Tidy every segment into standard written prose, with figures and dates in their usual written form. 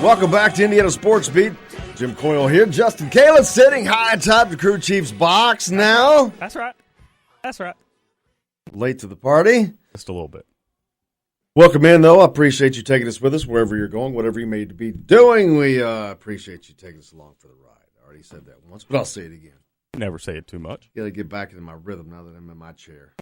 Welcome back to Indiana Sports Beat. Jim Coyle here. Justin Kayla sitting high atop the crew chief's box now. That's right. That's right. Late to the party. Just a little bit. Welcome in, though. I appreciate you taking us with us wherever you're going, whatever you may be doing. We appreciate you taking us along for the ride. I already said that once, but I'll say it again. Never say it too much. Got to get back into my rhythm now that I'm in my chair.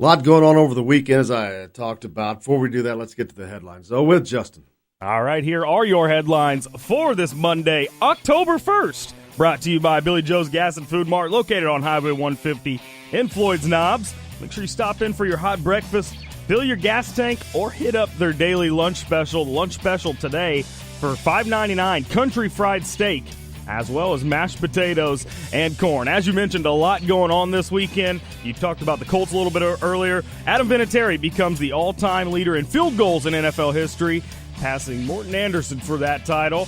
A lot going on over the weekend, as I talked about. Before we do that, let's get to the headlines, though, with Justin. All right, here are your headlines for this Monday, October 1st. Brought to you by Billy Joe's Gas and Food Mart, located on Highway 150 in Floyd's Knobs. Make sure you stop in for your hot breakfast, fill your gas tank, or hit up their daily lunch special. The lunch special today for $5.99, country fried steak, as well as mashed potatoes and corn. As you mentioned, a lot going on this weekend. You talked about the Colts a little bit earlier. Adam Vinatieri becomes the all-time leader in field goals in NFL history, passing Morton Anderson for that title.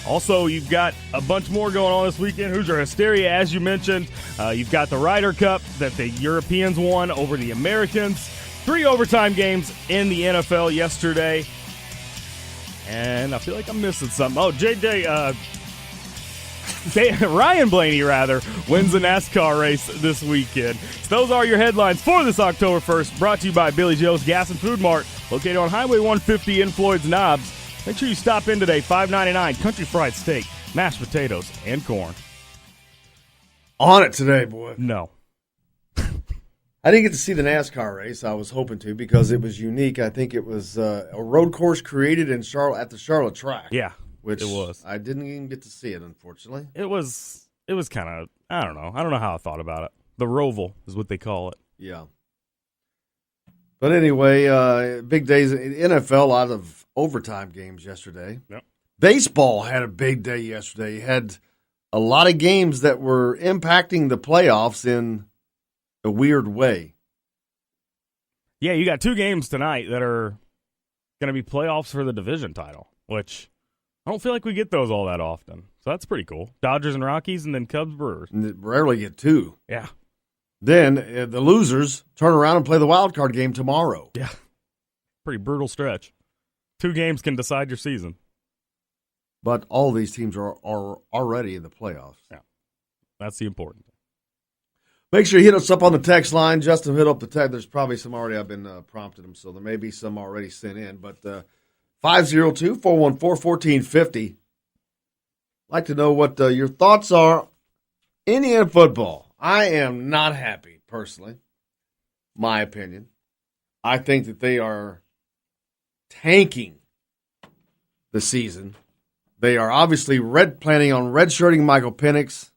Also, you've got a bunch more going on this weekend. Hoosier Hysteria, as you mentioned. You've got the Ryder Cup that the Europeans won over the Americans. 3 overtime games in the NFL yesterday. And I feel like I'm missing something. Oh, Ryan Blaney, wins the NASCAR race this weekend. So those are your headlines for this October 1st, brought to you by Billy Joe's Gas and Food Mart, located on Highway 150 in Floyd's Knobs. Make sure you stop in today, $5.99, country fried steak, mashed potatoes, and corn. On it today, boy. No. I didn't get to see the NASCAR race. I was hoping to because it was unique. I think it was a road course created in Charlotte at the Charlotte track. Yeah. Which it was. I didn't even get to see it, unfortunately. It was kind of, I don't know how I thought about it. The Roval is what they call it. Yeah. But anyway, big days in NFL, a lot of overtime games yesterday. Yep. Baseball had a big day yesterday. Had a lot of games that were impacting the playoffs in a weird way. Yeah, you got 2 games tonight that are going to be playoffs for the division title, which I don't feel like we get those all that often. So that's pretty cool. Dodgers and Rockies, and then Cubs Brewers. Rarely get 2. Yeah. Then the losers turn around and play the wild card game tomorrow. Yeah. Pretty brutal stretch. 2 games can decide your season. But all these teams are already in the playoffs. Yeah. That's the important thing. Make sure you hit us up on the text line. Justin, hit up the text. There's probably some already. I've been prompted them, so there may be some already sent in. But 502-414-1450. I'd like to know what your thoughts are. Indiana football. I am not happy, personally. My opinion. I think that they are tanking the season. They are obviously planning on redshirting Michael Penix.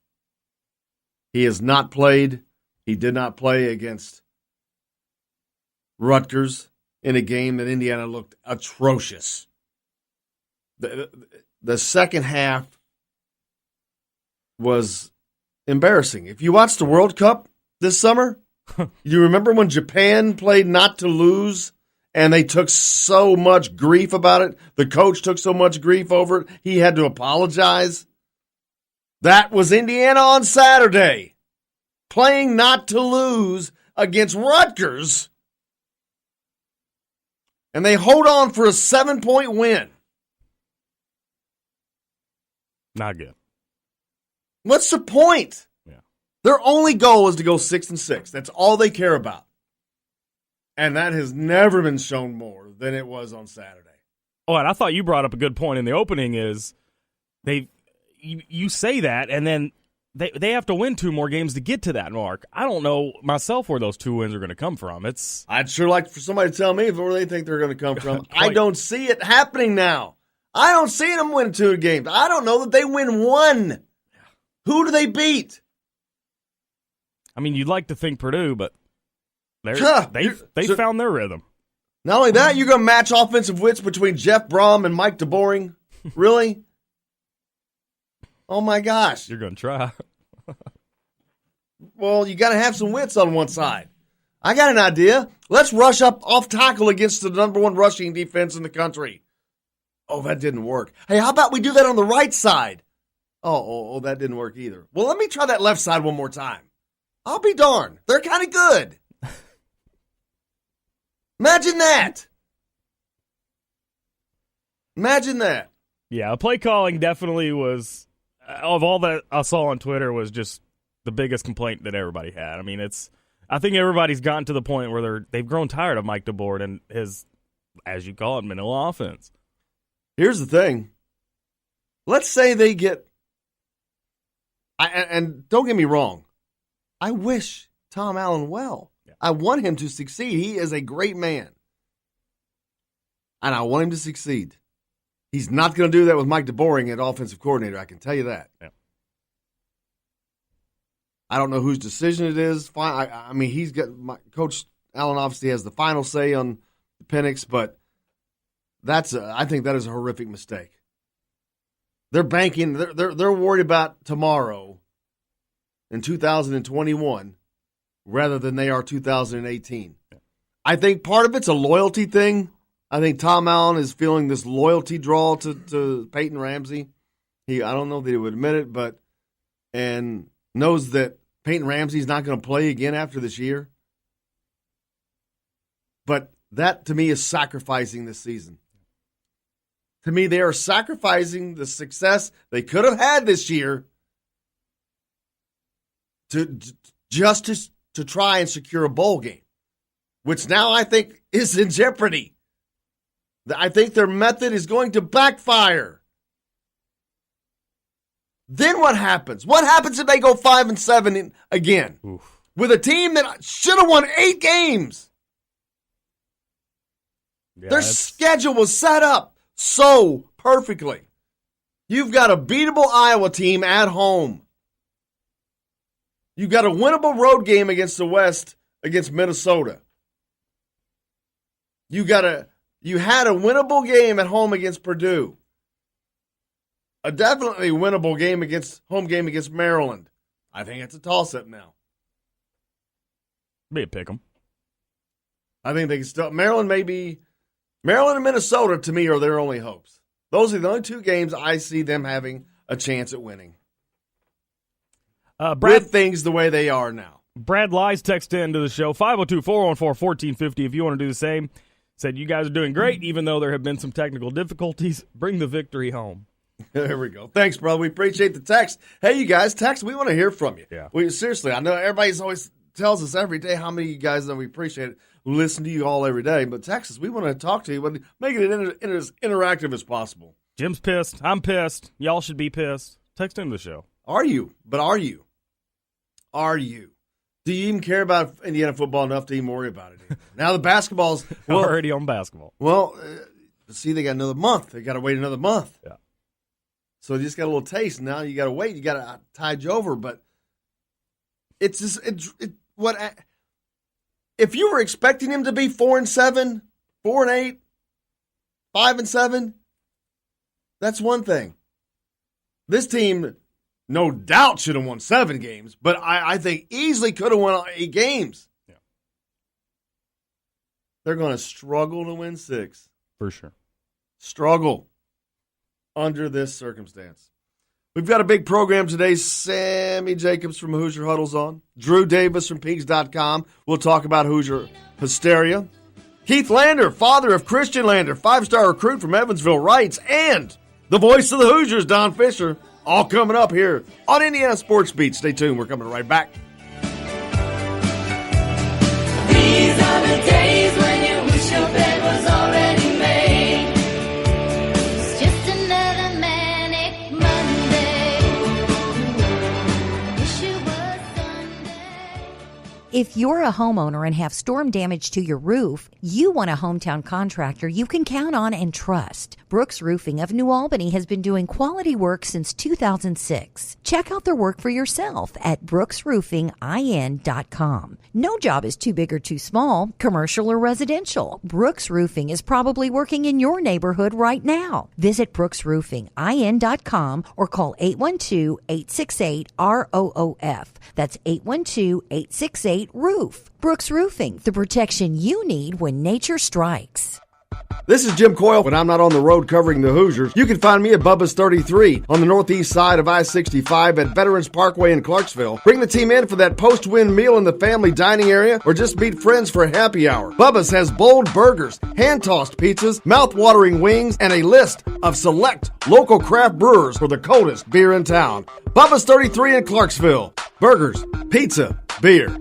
He has not played. He did not play against Rutgers in a game that Indiana looked atrocious. The second half was embarrassing. If you watched the World Cup this summer, you remember when Japan played not to lose and they took so much grief about it? The coach took so much grief over it, he had to apologize. That was Indiana on Saturday, playing not to lose against Rutgers, and they hold on for a 7-point win. Not good. What's the point? Yeah. Their only goal is to go 6-6. That's all they care about. And that has never been shown more than it was on Saturday. Oh, and I thought you brought up a good point in the opening is you say that, and then they have to win 2 more games to get to that mark. I don't know myself where those 2 wins are going to come from. I'd sure like for somebody to tell me where they think they're going to come from. I don't see it happening now. I don't see them win 2 games. I don't know that they win 1. Who do they beat? I mean, you'd like to think Purdue, but they found their rhythm. Not only that, you're going to match offensive wits between Jeff Brom and Mike DeBoring? Really? Oh, my gosh. You're going to try. Well, you got to have some wits on one side. I got an idea. Let's rush up off tackle against the number 1 rushing defense in the country. Oh, that didn't work. Hey, how about we do that on the right side? Oh, that didn't work either. Well, let me try that left side one more time. I'll be darned. They're kind of good. Imagine that. Imagine that. Yeah, play calling definitely was, of all that I saw on Twitter, was just the biggest complaint that everybody had. I mean, I think everybody's gotten to the point where they've grown tired of Mike DeBoer and his, as you call it, manila offense. Here's the thing. Let's say they get, and don't get me wrong, I wish Tom Allen well. Yeah. I want him to succeed. He is a great man. And I want him to succeed. He's not going to do that with Mike DeBoer at offensive coordinator. I can tell you that. Yeah. I don't know whose decision it is. I mean, he's got Coach Allen obviously has the final say on Penix, but I think that is a horrific mistake. They're banking. They're worried about tomorrow in 2021 rather than they are 2018. Yeah. I think part of it's a loyalty thing. I think Tom Allen is feeling this loyalty draw to Peyton Ramsey. I don't know that he would admit it, and knows that Peyton Ramsey's not going to play again after this year. But that, to me, is sacrificing this season. To me, they are sacrificing the success they could have had this year to try and secure a bowl game, which now I think is in jeopardy. I think their method is going to backfire. Then what happens? What happens if they go 5-7 again? Oof. With a team that should have won 8 games? Yeah, their schedule was set up so perfectly. You've got a beatable Iowa team at home. You've got a winnable road game against the West against Minnesota. You had a winnable game at home against Purdue. A definitely winnable home game against Maryland. I think it's a toss-up now. Be a pick 'em. I think they can still. Maryland and Minnesota, to me, are their only hopes. Those are the only 2 games I see them having a chance at winning. With things the way they are now. Brad Lies texted into the show, 502-414-1450, if you want to do the same. Said, you guys are doing great, even though there have been some technical difficulties. Bring the victory home. There we go. Thanks, brother. We appreciate the text. Hey, you guys, text. We want to hear from you. Yeah. Seriously, I know everybody's always tells us every day how many of you guys that we appreciate it, listen to you all every day. But text us. We want to talk to you. Make it as interactive as possible. Jim's pissed. I'm pissed. Y'all should be pissed. Text into the show. Are you? But are you? Are you? Do you even care about Indiana football enough to even worry about it anymore? Now the basketball's already on basketball. Well, see, they got another month. They got to wait another month. Yeah. So you just got a little taste. Now you got to wait. You got to tide you over. But it's just if you were expecting him to be 4-7, 4-8, 5-7, that's one thing. This team, no doubt, should have won 7 games, but I think easily could have won 8 games. Yeah. They're going to struggle to win 6. For sure. Struggle under this circumstance. We've got a big program today. Sammy Jacobs from Hoosier Huddle's on. Drew Davis from Peegs.com. We'll talk about Hoosier Hysteria. Keith Lander, father of Christian Lander, 5-star recruit from Evansville, writes, and the voice of the Hoosiers, Don Fischer, all coming up here on Indiana Sports Beat. Stay tuned. We're coming right back. These are the days when you wish your bed was already made. It's just another manic Monday. Wish it was Sunday. If you're a homeowner and have storm damage to your roof, you want a hometown contractor you can count on and trust. Brooks Roofing of New Albany has been doing quality work since 2006. Check out their work for yourself at brooksroofingin.com. No job is too big or too small, commercial or residential. Brooks Roofing is probably working in your neighborhood right now. Visit brooksroofingin.com or call 812-868-ROOF. That's 812-868-ROOF. Brooks Roofing, the protection you need when nature strikes. This is Jim Coyle. When I'm not on the road covering the Hoosiers, you can find me at Bubba's 33 on the northeast side of I-65 at Veterans Parkway in Clarksville. Bring the team in for that post-win meal in the family dining area or just meet friends for happy hour. Bubba's has bold burgers, hand-tossed pizzas, mouth-watering wings, and a list of select local craft brewers for the coldest beer in town. Bubba's 33 in Clarksville. Burgers, pizza, beer.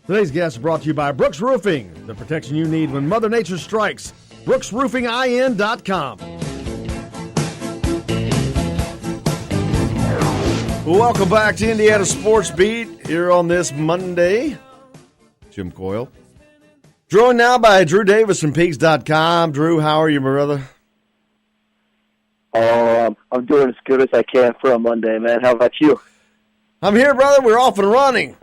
Today's guest is brought to you by Brooks Roofing, the protection you need when Mother Nature strikes. BrooksRoofingIN.com. Welcome back to Indiana Sports Beat here on this Monday. Jim Coyle. Joined now by Drew Davis from Peegs.com. Drew, how are you, my brother? I'm doing as good as I can for a Monday, man. How about you? I'm here, brother. We're off and running.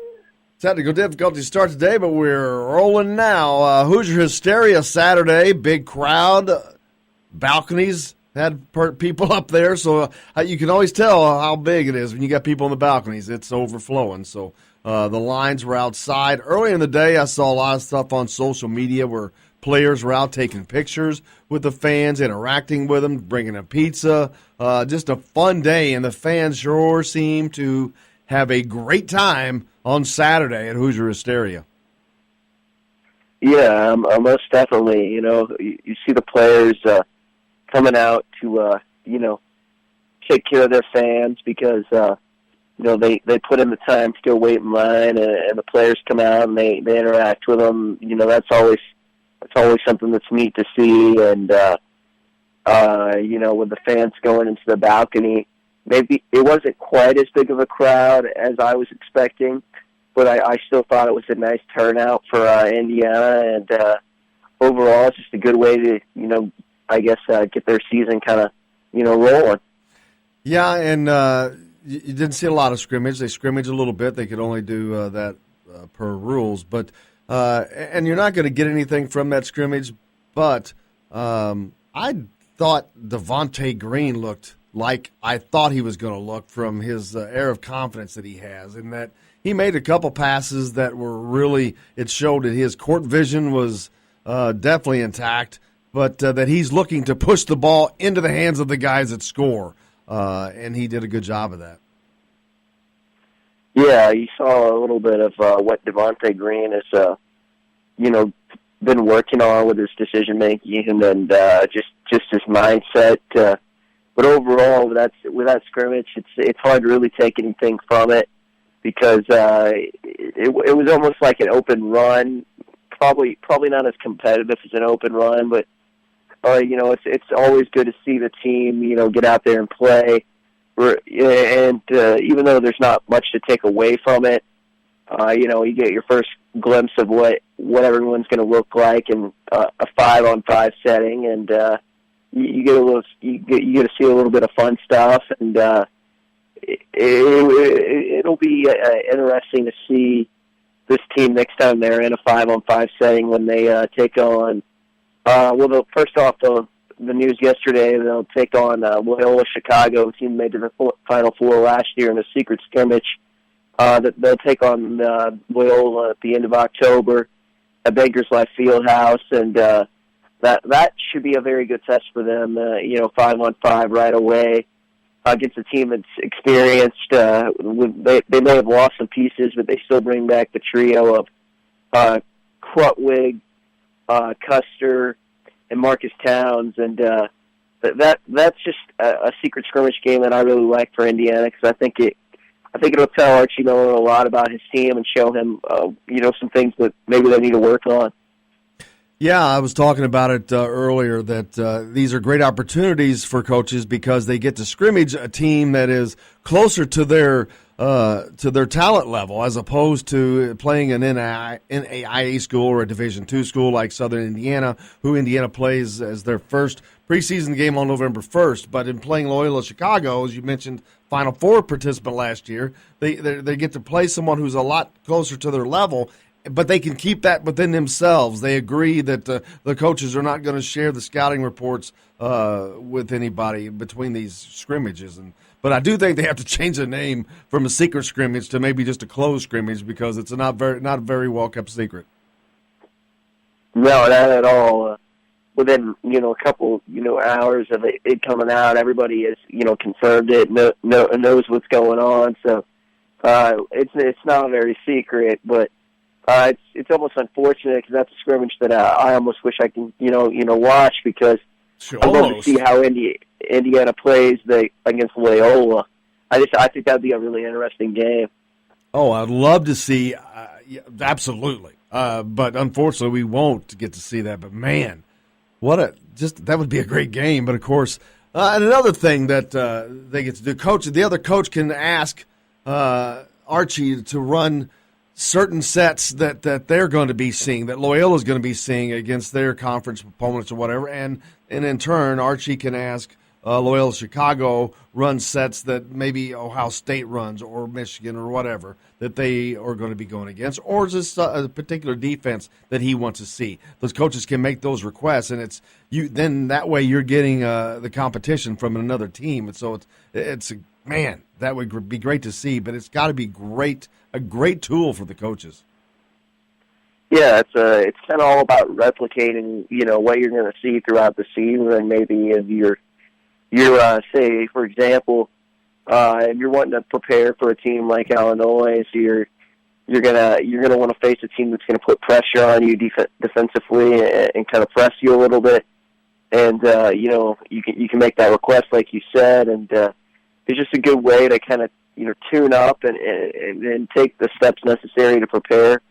Technical difficulty to start today, but we're rolling now. Hoosier Hysteria Saturday, big crowd, balconies, had people up there, so you can always tell how big it is when you got people on the balconies. It's overflowing, so the lines were outside. Early in the day, I saw a lot of stuff on social media where players were out taking pictures with the fans, interacting with them, bringing a pizza. Just a fun day, and the fans sure seem to have a great time on Saturday at Hoosier Hysteria. Yeah, most definitely. You know, you see the players coming out to, take care of their fans because, they put in the time to go wait in line, and the players come out and they interact with them. You know, that's always something that's neat to see. And, with the fans going into the balcony, maybe it wasn't quite as big of a crowd as I was expecting, but I still thought it was a nice turnout for Indiana, and overall it's just a good way to, get their season kind of, rolling. Yeah, and you didn't see a lot of scrimmage. They scrimmaged a little bit. They could only do that per rules, but and you're not going to get anything from that scrimmage, but I thought Devontae Green looked like I thought he was going to look from his air of confidence that he has, in that he made a couple passes that were really, it showed that his court vision was definitely intact, but that he's looking to push the ball into the hands of the guys that score, and he did a good job of that. Yeah, you saw a little bit of what Devontae Green has, been working on with his decision-making and just his mindset. But overall, with that scrimmage, it's hard to really take anything from it because it was almost like an open run. Probably not as competitive as an open run, but it's always good to see the team get out there and play. And even though there's not much to take away from it, you get your first glimpse of what everyone's going to look like in a 5-on-5 setting, and you get to see a little bit of fun stuff, and it'll be interesting to see this team next time they're in a 5-on-5 setting when they take on. First off, the news yesterday, they'll take on Loyola Chicago, a team made to the Final Four last year in a secret scrimmage. They'll take on Loyola at the end of October at Bankers Life Fieldhouse, and that should be a very good test for them. 5-on-5 right away against a team that's experienced. They may have lost some pieces, but they still bring back the trio of Krutwig, Custer, and Marcus Towns, and that's just a secret scrimmage game that I really like for Indiana because I think it'll tell Archie Miller a lot about his team and show him some things that maybe they need to work on. Yeah, I was talking about it earlier that these are great opportunities for coaches because they get to scrimmage a team that is closer to their talent level as opposed to playing an NAIA school or a Division II school like Southern Indiana, who Indiana plays as their first preseason game on November 1st. But in playing Loyola Chicago, as you mentioned, Final Four participant last year, they get to play someone who's a lot closer to their level, but they can keep that within themselves. They agree that the coaches are not going to share the scouting reports with anybody between these scrimmages. But I do think they have to change the name from a secret scrimmage to maybe just a closed scrimmage because it's not a very well kept secret. No, not at all. Within a couple hours of it coming out, everybody is confirmed it, knows what's going on. So it's not very secret, but it's almost unfortunate because that's a scrimmage that I almost wish I can watch because I'd love to see how Indiana plays against Loyola. I think that'd be a really interesting game. Oh, I'd love to see, yeah, absolutely. But unfortunately, we won't get to see that. But man, that would be a great game. But of course, and another thing that they get to do, the other coach can ask Archie to run certain sets that they're going to be seeing, that Loyola's going to be seeing against their conference opponents or whatever, and in turn, Archie can ask Loyola Chicago run sets that maybe Ohio State runs or Michigan or whatever that they are going to be going against, or just a particular defense that he wants to see. Those coaches can make those requests, and then that way you're getting the competition from another team, and so it's man, that would be great to see, but it's got to be a great tool for the coaches. Yeah, it's kind of all about replicating, what you're going to see throughout the season, and maybe if you're say, for example, if you're wanting to prepare for a team like Illinois, so you're gonna want to face a team that's going to put pressure on you defensively and kind of press you a little bit, and you can make that request like you said, and it's just a good way to kind of tune up and take the steps necessary to prepare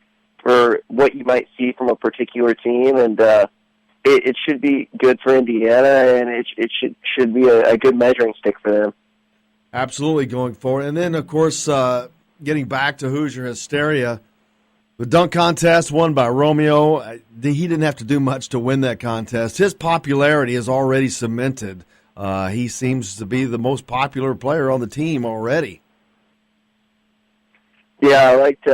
for what you might see from a particular team, and it should be good for Indiana, and it should be a good measuring stick for them. Absolutely, going forward. And then, of course, getting back to Hoosier Hysteria, the dunk contest won by Romeo. He didn't have to do much to win that contest. His popularity is already cemented. He seems to be the most popular player on the team already. Yeah, I liked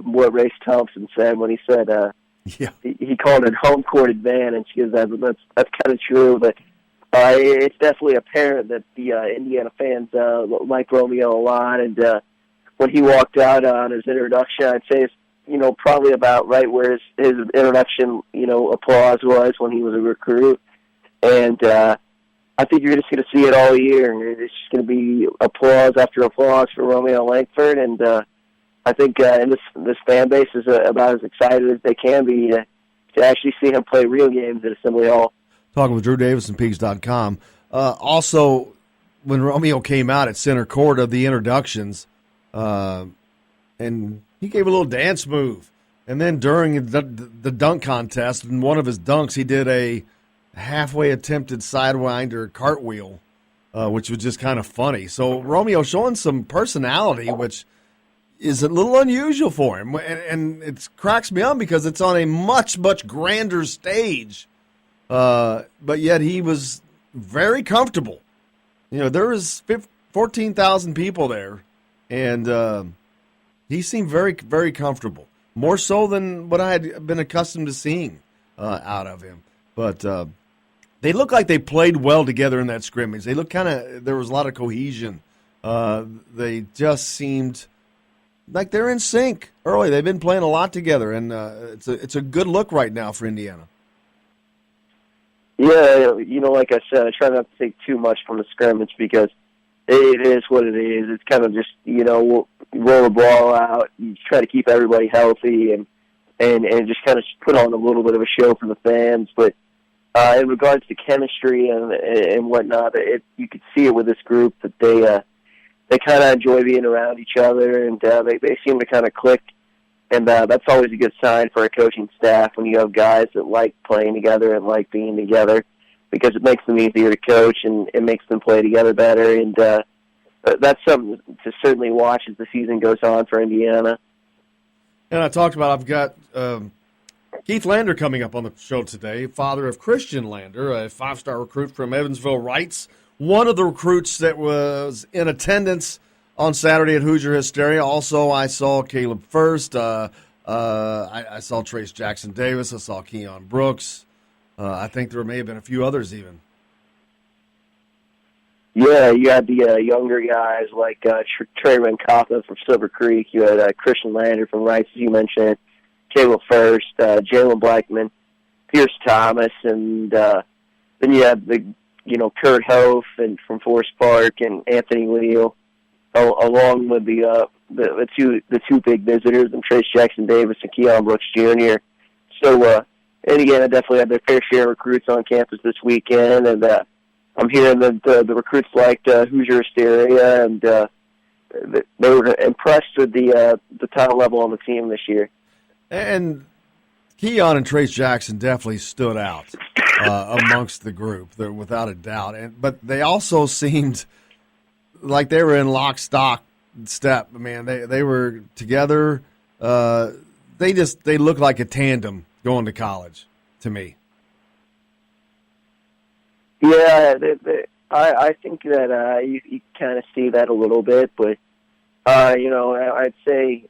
what Race Thompson said when he said he called it home court advantage, because that's kind of true, but it's definitely apparent that the Indiana fans like Romeo a lot, and when he walked out on his introduction, I'd say it's probably about right where his introduction applause was when he was a recruit, and I think you're just going to see it all year, and it's just going to be applause after applause for Romeo Langford, and I think and this fan base is about as excited as they can be to actually see him play real games at Assembly Hall. Talking with Drew Davis and Peegs.com. Also, when Romeo came out at center court of the introductions, and he gave a little dance move. And then during the dunk contest, in one of his dunks, he did a halfway attempted sidewinder cartwheel, which was just kind of funny. So Romeo showing some personality, which is a little unusual for him. And it cracks me up because it's on a much, much grander stage. But yet he was very comfortable. There was 14,000 people there, and he seemed very, very comfortable, more so than what I had been accustomed to seeing out of him. But they looked like they played well together in that scrimmage. They looked there was a lot of cohesion. They just seemed like they're in sync early. They've been playing a lot together, and it's a good look right now for Indiana. Yeah, like I said, I try not to take too much from the scrimmage because it is what it is. It's kind of just, roll the ball out, you try to keep everybody healthy and just kind of put on a little bit of a show for the fans. But in regards to chemistry and whatnot, you could see it with this group that they kind of enjoy being around each other, and they seem to kind of click. And that's always a good sign for a coaching staff when you have guys that like playing together and like being together, because it makes them easier to coach and it makes them play together better. And that's something to certainly watch as the season goes on for Indiana. And I've got Keith Lander coming up on the show today, father of Christian Lander, a 5-star recruit from Evansville Wrights, one of the recruits that was in attendance on Saturday at Hoosier Hysteria. Also, I saw Caleb First. I saw Trace Jackson Davis. I saw Keon Brooks. I think there may have been a few others even. Yeah, you had the younger guys like Trey Renkapa from Silver Creek. You had Christian Lander from Rice, as you mentioned, Caleb First, Jalen Blackman. Pierce Thomas, and then you have Kurt Hoff and from Forest Park and Anthony Leal, along with the two big visitors, and Trace Jackson Davis and Keon Brooks Jr. So, Indiana definitely had their fair share of recruits on campus this weekend, and I'm hearing that the recruits liked Hoosier Hysteria, and they were impressed with the talent level on the team this year. And Keon and Trace Jackson definitely stood out amongst the group, without a doubt. But they also seemed like they were in lock, stock, step. Man, they were together. They looked like a tandem going to college to me. Yeah, I think that you kind of see that a little bit, but I'd say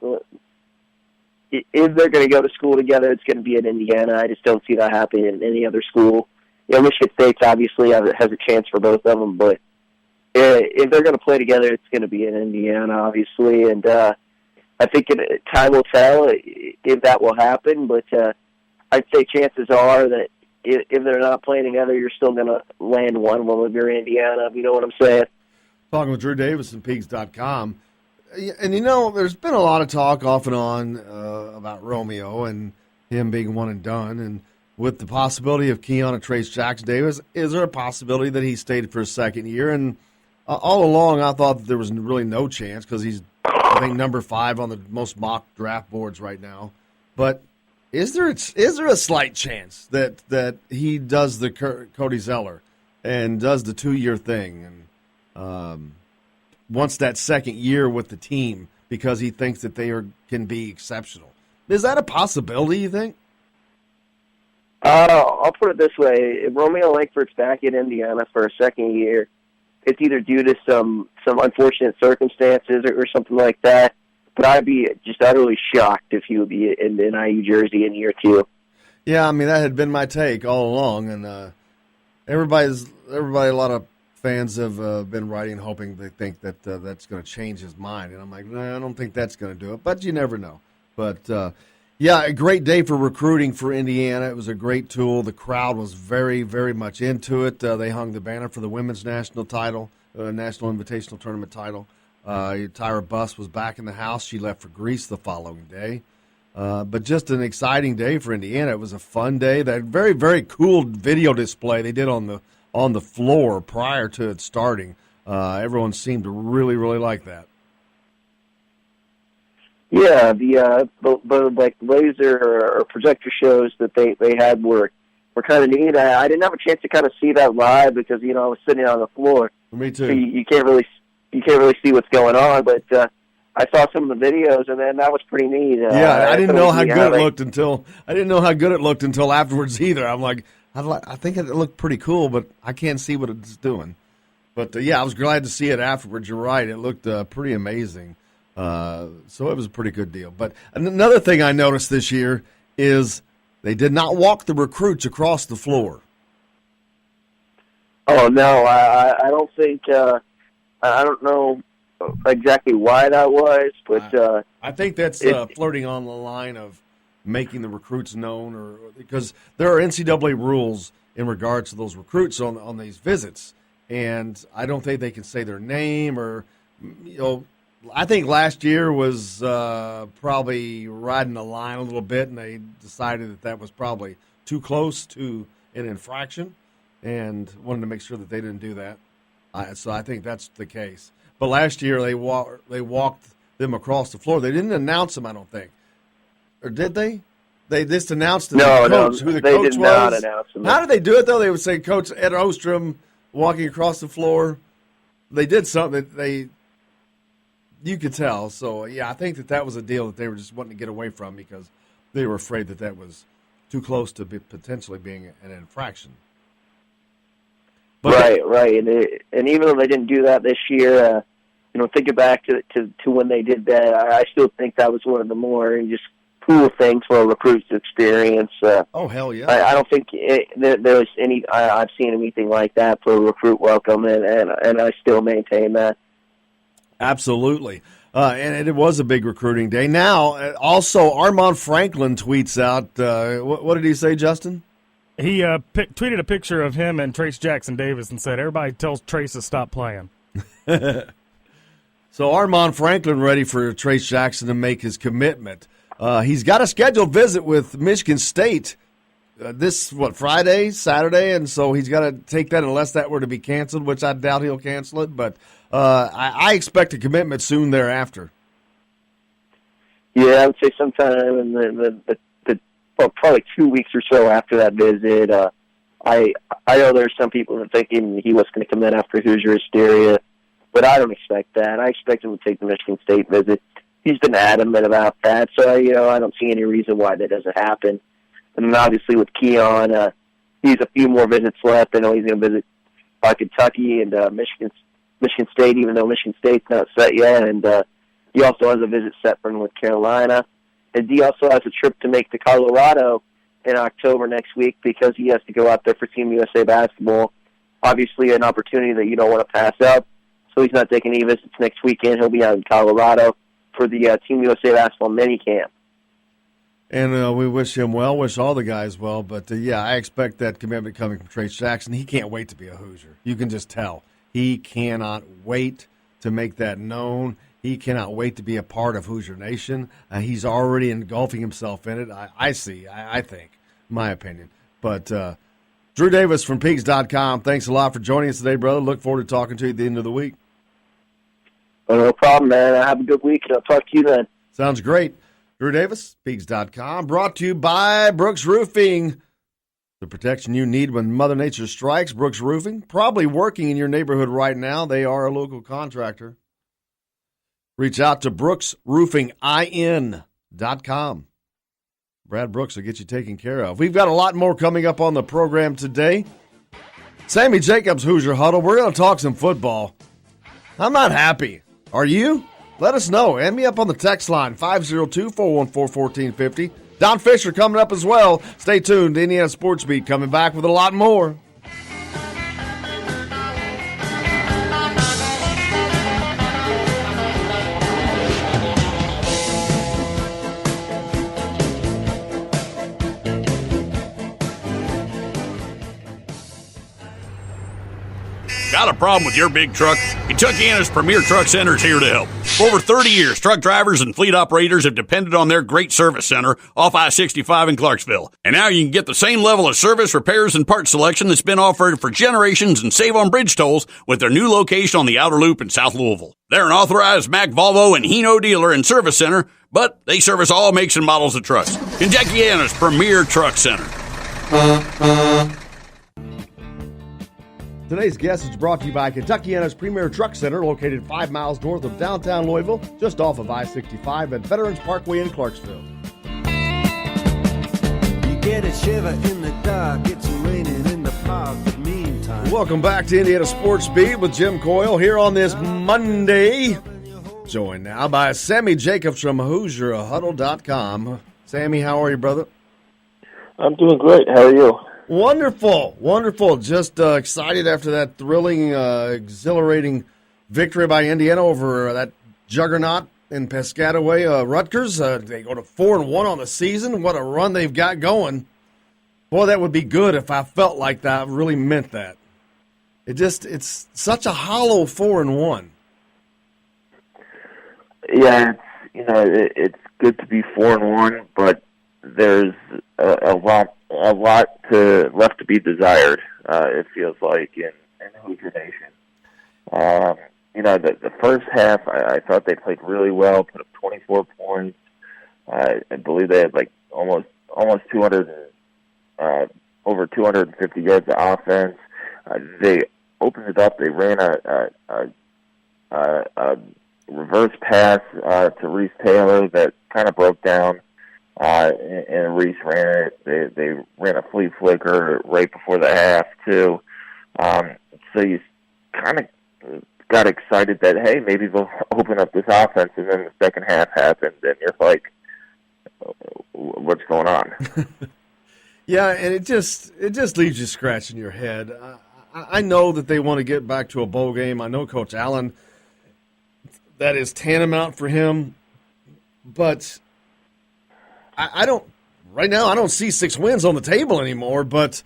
if they're going to go to school together, it's going to be at Indiana. I just don't see that happening in any other school. Michigan State obviously has a chance for both of them, but if they're going to play together, it's going to be in Indiana, obviously. And I think time will tell if that will happen, but I'd say chances are that if they're not playing together, you're still going to land one if you're in Indiana, if you know what I'm saying. Talking with Drew Davis and Peegs.com. And, there's been a lot of talk off and on about Romeo and him being one and done. And with the possibility of Keon and Trace Jackson Davis, is there a possibility that he stayed for a second year? And all along, I thought that there was really no chance because he's, I think, number 5 on the most mock draft boards right now. But is there a slight chance that he does the Cody Zeller and does the 2-year thing and wants that second year with the team because he thinks that they can be exceptional? Is that a possibility, you think? I'll put it this way. If Romeo Langford's back in Indiana for a second year, it's either due to some unfortunate circumstances or something like that. But I'd be just utterly shocked if he would be in an IU jersey in year 2. Yeah, I mean, that had been my take all along. And everybody, a lot of fans have been writing hoping they think that that's going to change his mind. And I'm like, no, I don't think that's going to do it. But you never know. But, yeah, a great day for recruiting for Indiana. It was a great tool. The crowd was very, very much into it. They hung the banner for the women's national title, national invitational tournament title. Tyra Buss was back in the house. She left for Greece the following day. But just an exciting day for Indiana. It was a fun day. That very, very cool video display they did on the floor prior to it starting. Everyone seemed to really, really like that. Yeah, the like laser or projector shows that they had were kind of neat. I didn't have a chance to kind of see that live because I was sitting on the floor. Me too. So you can't really see what's going on, but I saw some of the videos, and then that was pretty neat. I didn't know how good it looked until afterwards either. I'm like, I think it looked pretty cool, but I can't see what it's doing. But I was glad to see it afterwards. You're right; it looked pretty amazing. So it was a pretty good deal. But another thing I noticed this year is they did not walk the recruits across the floor. Oh no, I don't think. I don't know exactly why that was, but I think that's flirting on the line of making the recruits known, or because there are NCAA rules in regards to those recruits on these visits, and I don't think they can say their name or I think last year was probably riding the line a little bit, and they decided that was probably too close to an infraction and wanted to make sure that they didn't do that. So I think that's the case. But last year they walked them across the floor. They didn't announce them, I don't think. Or did they? They just announced who the coach was. They did not announce them. How did they do it, though? They would say Coach Ed Ostrom walking across the floor. They did something that you could tell. So, I think that was a deal that they were just wanting to get away from because they were afraid that was too close to potentially being an infraction. But right. And even though they didn't do that this year, thinking back to when they did that, I still think that was one of the more just cool things for a recruit to experience. Oh, hell yeah. I don't think there's any I've seen anything like that for a recruit welcome, and I still maintain that. Absolutely. And it was a big recruiting day. Now, also, Armand Franklin tweets out, what did he say, Justin? He tweeted a picture of him and Trace Jackson Davis and said, "Everybody tells Trace to stop playing." So Armand Franklin ready for Trace Jackson to make his commitment. He's got a scheduled visit with Michigan State Friday, Saturday, and so he's got to take that unless that were to be canceled, which I doubt he'll cancel it. But I expect a commitment soon thereafter. Yeah, I would say sometime in probably 2 weeks or so after that visit. I know there's some people that are thinking he was going to come in after Hoosier Hysteria, but I don't expect that. I expect him to take the Michigan State visit. He's been adamant about that, so I don't see any reason why that doesn't happen. And then obviously with Keon, he's a few more visits left. I know he's going to visit Kentucky and Michigan State, even though Michigan State's not set yet, and he also has a visit set for North Carolina. And he also has a trip to make to Colorado in October next week because he has to go out there for Team USA basketball. Obviously an opportunity that you don't want to pass up. So he's not taking any visits next weekend. He'll be out in Colorado for the Team USA basketball minicamp. And we wish him well, wish all the guys well. But, I expect that commitment coming from Trace Jackson. He can't wait to be a Hoosier. You can just tell. He cannot wait to make that known. He cannot wait to be a part of Hoosier Nation. He's already engulfing himself in it. I think, my opinion. But Drew Davis from Peegs.com, thanks a lot for joining us today, brother. Look forward to talking to you at the end of the week. Well, no problem, man. Have a good week, and I'll talk to you then. Sounds great. Drew Davis, Peegs.com, brought to you by Brooks Roofing. The protection you need when Mother Nature strikes. Brooks Roofing, probably working in your neighborhood right now. They are a local contractor. Reach out to brooksroofingin.com. Brad Brooks will get you taken care of. We've got a lot more coming up on the program today. Sammy Jacobs, Hoosier Huddle. We're going to talk some football. I'm not happy. Are you? Let us know. Hand me up on the text line, 502-414-1450. Don Fischer coming up as well. Stay tuned. Indiana Sports Beat coming back with a lot more. Got a problem with your big truck? Kentuckiana's Premier Truck Center is here to help. For over 30 years, truck drivers and fleet operators have depended on their great service center off I-65 in Clarksville. And now you can get the same level of service, repairs, and parts selection that's been offered for generations and save on bridge tolls with their new location on the Outer Loop in South Louisville. They're an authorized Mack, Volvo, and Hino dealer and service center, but they service all makes and models of trucks. Kentuckiana's Premier Truck Center. Today's guest is brought to you by Kentuckiana's Premier Truck Center, located 5 miles north of downtown Louisville, just off of I-65 at Veterans Parkway in Clarksville. You get a shiver in the dark, it's raining in the park, but meantime. Welcome back to Indiana Sports Beat with Jim Coyle here on this Monday. Joined now by Sammy Jacobs from HoosierHuddle.com. Sammy, how are you, brother? I'm doing great. How are you? Wonderful, wonderful. Just excited after that thrilling, exhilarating victory by Indiana over that juggernaut in Piscataway, Rutgers. They go to 4-1 on the season. What a run they've got going. Boy, that would be good if I felt like that really meant that. It's such a hollow 4-1. Yeah, it's good to be 4-1, but there's a lot left to be desired. It feels like in Hoosier Nation. The first half, I thought they played really well, put up 24 points. I believe they had like almost 200, over 250 yards of offense. They opened it up. They ran a reverse pass to Reese Taylor that kind of broke down. And Reese ran it. They ran a flea flicker right before the half too. So you kind of got excited that hey, maybe they'll open up this offense, and then the second half happened, and you're like, what's going on? Yeah, and it just leaves you scratching your head. I know that they want to get back to a bowl game. I know Coach Allen, that is tantamount for him, but I don't right now I don't see 6 wins on the table anymore, but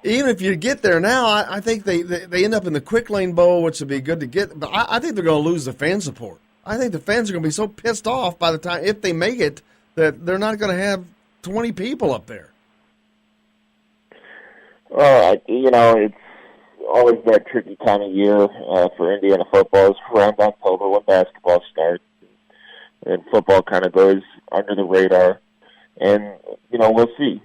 even if you get there now, I think they end up in the Quick Lane Bowl, which would be good to get. But I think they're going to lose the fan support. I think the fans are going to be so pissed off by the time, if they make it, that they're not going to have 20 people up there. It's always that tricky time of year for Indiana football. It's around October when basketball starts, and football kind of goes under the radar. And we'll see.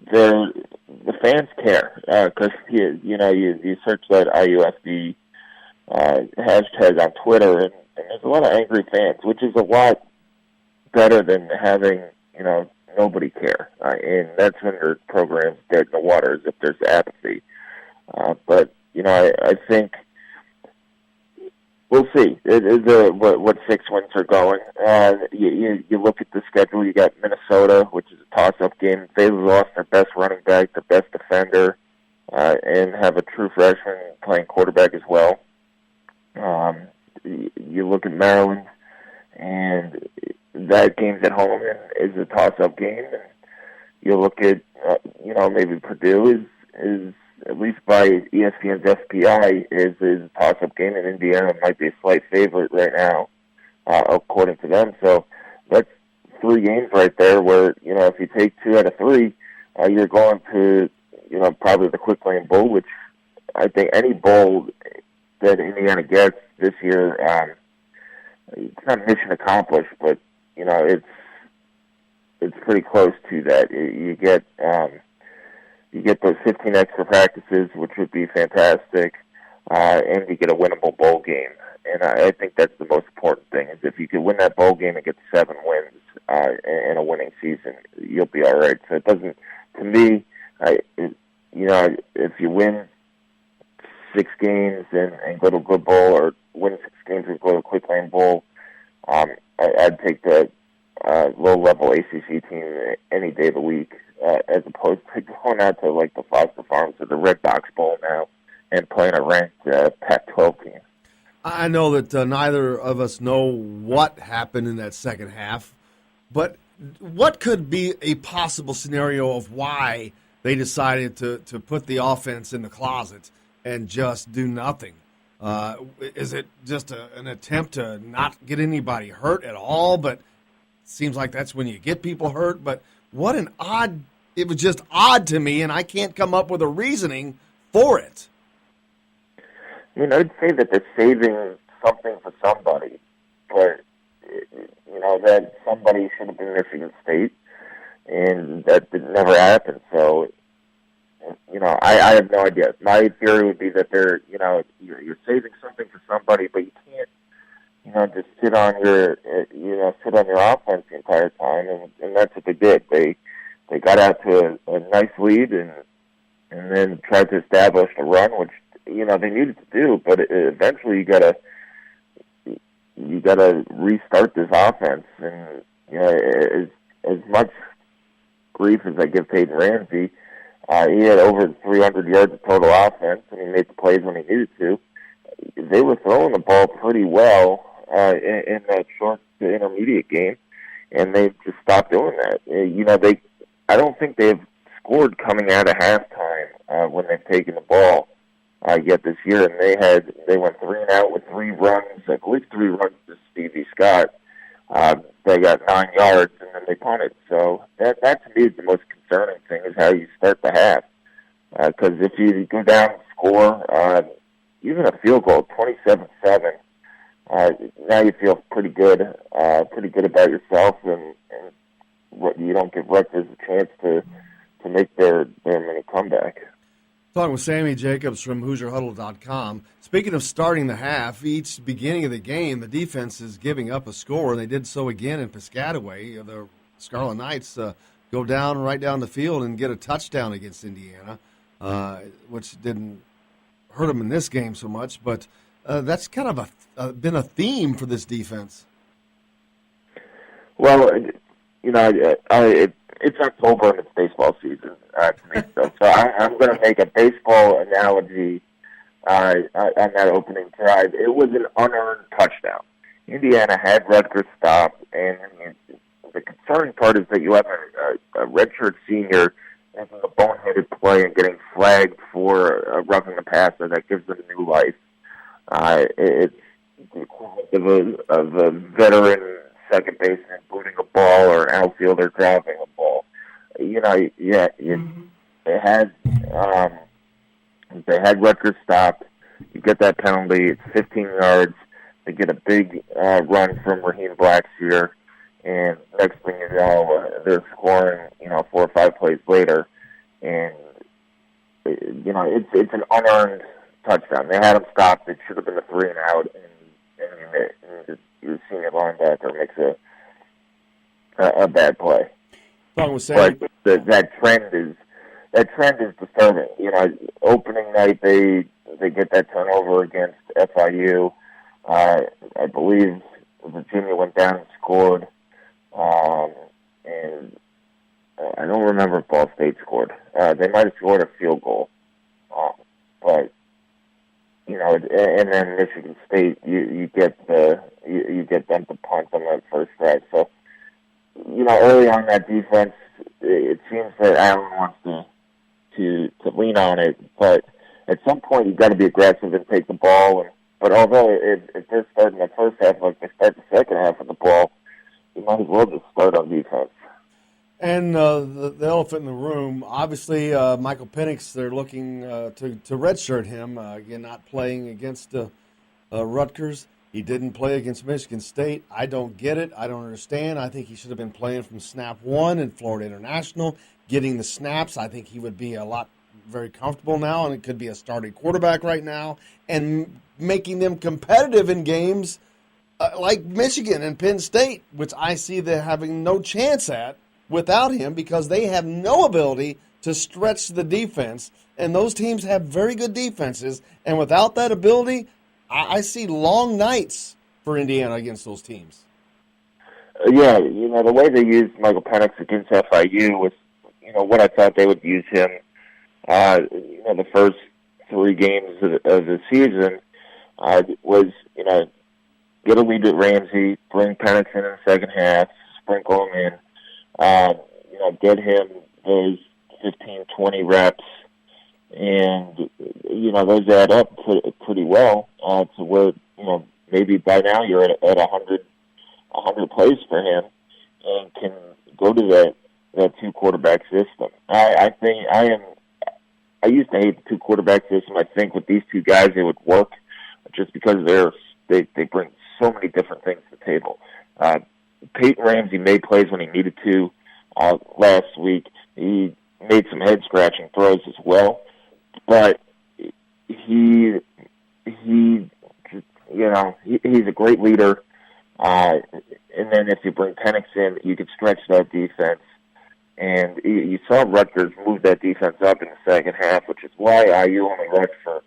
The fans care because you search that IUSD hashtag on Twitter, and there's a lot of angry fans, which is a lot better than having nobody care, and that's when your program's dead in the water, is if there's apathy. But I think we'll see what 6 wins are going. You look at the schedule. You got Minnesota, which is a toss-up game. They lost their best running back, their best defender, and have a true freshman playing quarterback as well. You look at Maryland, and that game's at home and is a toss-up game. And you look at maybe Purdue is at least by ESPN's FPI is a toss-up game, and Indiana might be a slight favorite right now, according to them. So that's 3 games right there where, if you take 2 out of 3, you're going to, probably the Quick Lane Bowl, which I think any bowl that Indiana gets this year, it's not mission accomplished, but, it's pretty close to that. You get those 15 extra practices, which would be fantastic, and you get a winnable bowl game. And I think that's the most important thing, is if you could win that bowl game and get 7 wins in a winning season, you'll be all right. So it doesn't, to me, if you win 6 games and go to a good bowl, or win 6 games and go to a Quick Lane Bowl, I'd take the low-level ACC team any day of the week, as opposed to going out to like the Foster Farms or the Red Box Bowl now and playing a ranked Pac-12 team. I know that neither of us know what happened in that second half, but what could be a possible scenario of why they decided to put the offense in the closet and just do nothing? Is it just an attempt to not get anybody hurt at all? But it seems like that's when you get people hurt. But what an odd, it was just odd to me, and I can't come up with a reasoning for it. I mean, I'd say that they're saving something for somebody, but, that somebody should have been Michigan State, and that never happened. So, I have no idea. My theory would be that they're, you're saving something for somebody, but you can't, just sit on your offense the entire time, and that's what they did. They got out to a nice lead and then tried to establish a run, which they needed to do, but eventually you gotta restart this offense. And as much grief as I give Peyton Ramsey, he had over 300 yards of total offense, and he made the plays when he needed to. They were throwing the ball pretty well in that short to intermediate game, and they just stopped doing that. I don't think they've scored coming out of halftime when they've taken the ball yet this year, and they went 3 and out with 3 runs, I believe 3 runs to Stevie Scott. They got 9 yards, and then they punted. So that to me is the most concerning thing, is how you start the half. Because if you go down and score, even a field goal, 27-7, now you feel pretty good about yourself, and you don't give Rutgers a chance to make their mini comeback. Talking with Sammy Jacobs from HoosierHuddle.com. Speaking of starting the half, each beginning of the game, the defense is giving up a score, and they did so again in Piscataway. The Scarlet Knights go right down the field and get a touchdown against Indiana, which didn't hurt them in this game so much, but that's kind of been a theme for this defense. Well, it's October and it's baseball season to me. So I'm going to make a baseball analogy on that opening drive. It was an unearned touchdown. Indiana had Rutgers stopped, and the concerning part is that you have a redshirt senior making a boneheaded play and getting flagged for roughing the passer that gives them new life. It's the equivalent of a veteran second baseman booting a ball or an outfielder dropping a ball. They had Rutgers stopped. You get that penalty. It's 15 yards. They get a big run from Raheem Blackshear, and next thing you know, they're scoring. 4 or 5 plays later, and it's an unearned touchdown. They had him stopped. It should have been a 3 and out, and your senior linebacker makes a bad play. But that trend is disturbing. Opening night they get that turnover against FIU. I believe Virginia went down and scored, and I don't remember if Ball State scored. They might have scored a field goal, but and then Michigan State, you get them to punt on that first drive. So, early on that defense, it seems that Allen wants to lean on it, but at some point you've got to be aggressive and take the ball. But although if they're starting the first half like they start the second half of the ball, you might as well just start on defense. And the elephant in the room, obviously, Michael Penix, they're looking to redshirt him, again, not playing against Rutgers. He didn't play against Michigan State. I don't get it. I don't understand. I think he should have been playing from snap one in Florida International, getting the snaps. I think he would be very comfortable now, and it could be a starting quarterback right now, and making them competitive in games like Michigan and Penn State, which I see they're having no chance at without him because they have no ability to stretch the defense, and those teams have very good defenses, and without that ability, I see long nights for Indiana against those teams. The way they used Michael Penix against FIU was, what I thought they would use him, the first 3 games of the season was, get a lead at Ramsey, bring Penix in the second half, sprinkle him in, get him those 15, 20 reps, and, those add up pretty well to where, maybe by now you're at 100 plays for him and can go to that 2-quarterback system. I used to hate the 2-quarterback system. I think with these 2 guys it would work just because they bring so many different things to the table. Peyton Ramsey made plays when he needed to. Last week he made some head-scratching throws as well, but he's a great leader. And then if you bring Penix in, you could stretch that defense. And you saw Rutgers move that defense up in the second half, which is why IU only rushed for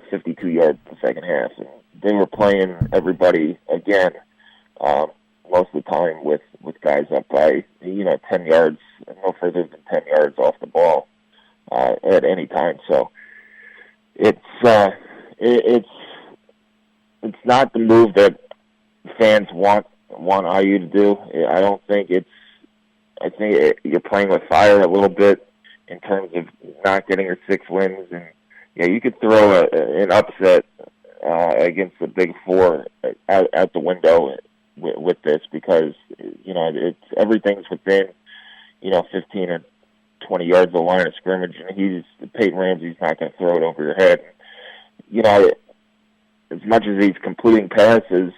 52 yards in the second half. And they were playing everybody again most of the time with guys up by 10 yards, no further than 10 yards off the ball at any time. So it's not the move that fans want IU to do. I think you're playing with fire a little bit in terms of not getting your 6 wins, and you could throw an upset against the Big Four out the window with this because it's everything's within 15 or 20 yards of the line of scrimmage, and Peyton Ramsey's not going to throw it over your head. As much as he's completing passes,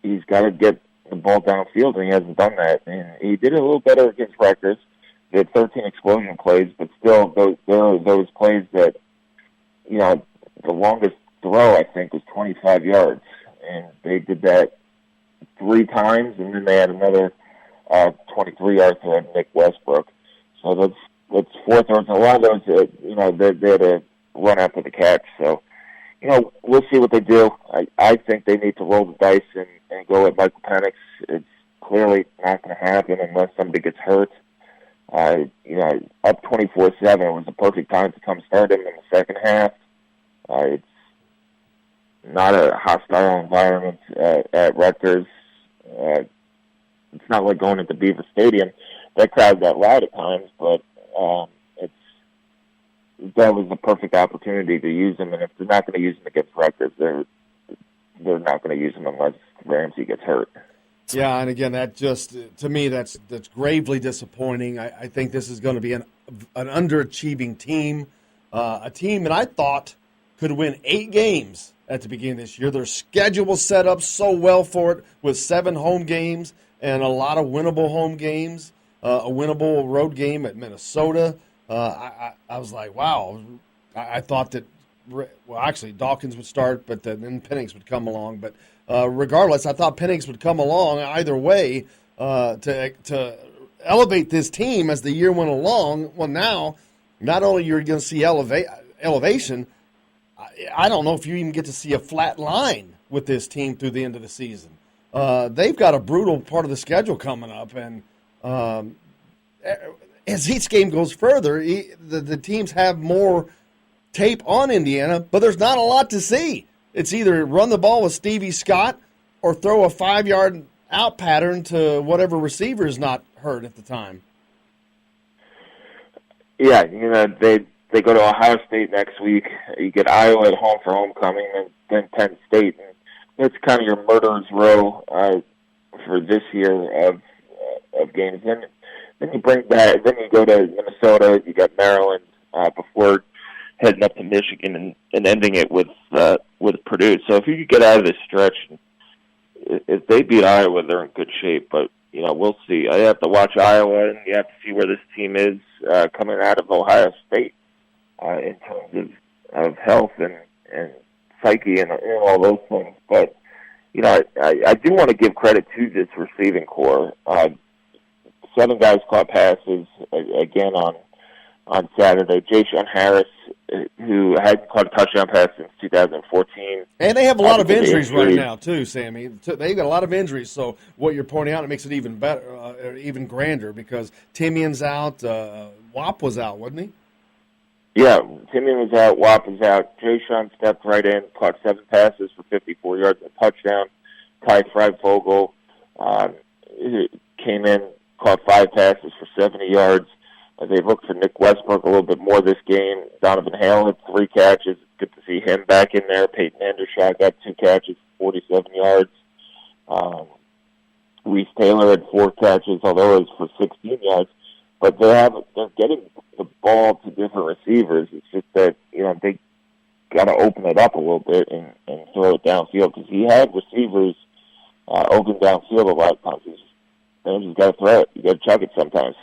he's got to get the ball downfield, and he hasn't done that. And he did it a little better against Rutgers. They had 13 explosion plays, but still, there are those plays that, the longest throw, I think, was 25 yards. And they did that 3 times, and then they had another 23-yard throw at Nick Westbrook. So that's 4 throws. And a lot of those, they had to run after the catch. So, we'll see what they do. I think they need to roll the dice and go at Michael Penix. It's clearly not going to happen unless somebody gets hurt. Up 24-7, it was the perfect time to come start him in the second half. It's not a hostile environment at Rutgers. it's not like going into Beaver Stadium. That crowd got loud at times, but that was the perfect opportunity to use him. And if they're not going to use him against Rutgers, they're not going to use him unless Ramsey gets hurt. Yeah, and again, that just, to me, that's gravely disappointing. I think this is going to be an underachieving team, a team that I thought could win 8 games at the beginning of this year. Their schedule was set up so well for it with 7 home games and a lot of winnable home games, a winnable road game at Minnesota. I was like, wow. I thought that, well, actually, Dawkins would start, but then Penix would come along. But regardless, I thought Penix would come along either way to elevate this team as the year went along. Well, now, not only you're going to see elevation, I don't know if you even get to see a flat line with this team through the end of the season. They've got a brutal part of the schedule coming up, and as each game goes further, the teams have more tape on Indiana, but there's not a lot to see. It's either run the ball with Stevie Scott or throw a 5-yard out pattern to whatever receiver is not hurt at the time. Yeah, they go to Ohio State next week. You get Iowa at home for homecoming, and then Penn State. And it's kind of your murderer's row for this year of games. Then you bring back. Then you go to Minnesota. You got Maryland before heading up to Michigan and ending it with Purdue. So if you could get out of this stretch, if they beat Iowa, they're in good shape. But we'll see. I have to watch Iowa, and you have to see where this team is coming out of Ohio State in terms of health and psyche and all those things. But I do want to give credit to this receiving core. 7 guys caught passes again on Saturday. Ja'Shawn Harris, who hadn't caught a touchdown pass since 2014. And they have a lot of injuries right now, too, Sammy. They've got a lot of injuries, so what you're pointing out, it makes it even better, even grander, because Timian's out. Wap was out, wasn't he? Yeah, Timian was out. Wap was out. Ja'Shawn stepped right in, caught 7 passes for 54 yards and a touchdown. Ty Freifogel came in, caught 5 passes for 70 yards. They looked for Nick Westbrook a little bit more this game. Donovan Hale had 3 catches. It's good to see him back in there. Peyton Andershaw got 2 catches for 47 yards. Reese Taylor had 4 catches, although it was for 16 yards. But they're getting the ball to different receivers. It's just that they got to open it up a little bit and throw it downfield, because he had receivers open downfield a lot of times. You just got to throw it. You got to chuck it sometimes.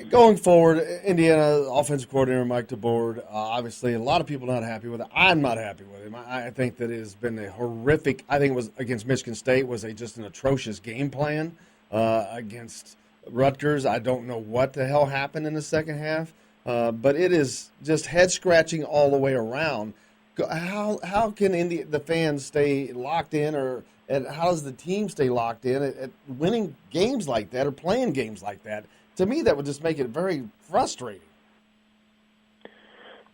Going forward, Indiana offensive coordinator Mike DeBoer, obviously a lot of people not happy with it. I'm not happy with him. I think that it has been a horrific. I think it was against Michigan State was just an atrocious game plan against Rutgers. I don't know what the hell happened in the second half, but it is just head scratching all the way around. How can the fans stay locked in, and how does the team stay locked in at winning games like that or playing games like that? To me, that would just make it very frustrating.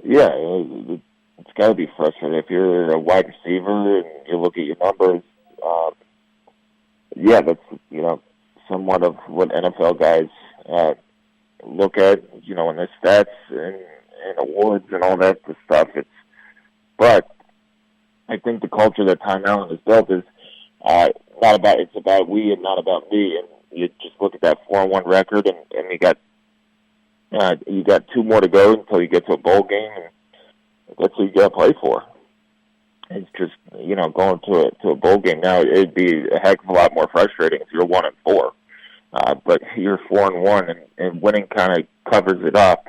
Yeah, it's got to be frustrating. If you're a wide receiver and you look at your numbers, that's, somewhat of what NFL guys look at, in their stats and awards and all that stuff. But I think the culture that Ty Allen has built is it's about we and not about me. And you just look at that 4-1 record, and you got 2 more to go until you get to a bowl game, and that's what you got to play for. It's just going to a bowl game now. It'd be a heck of a lot more frustrating if you're 1-4, but you're 4-1, and winning kind of covers it up.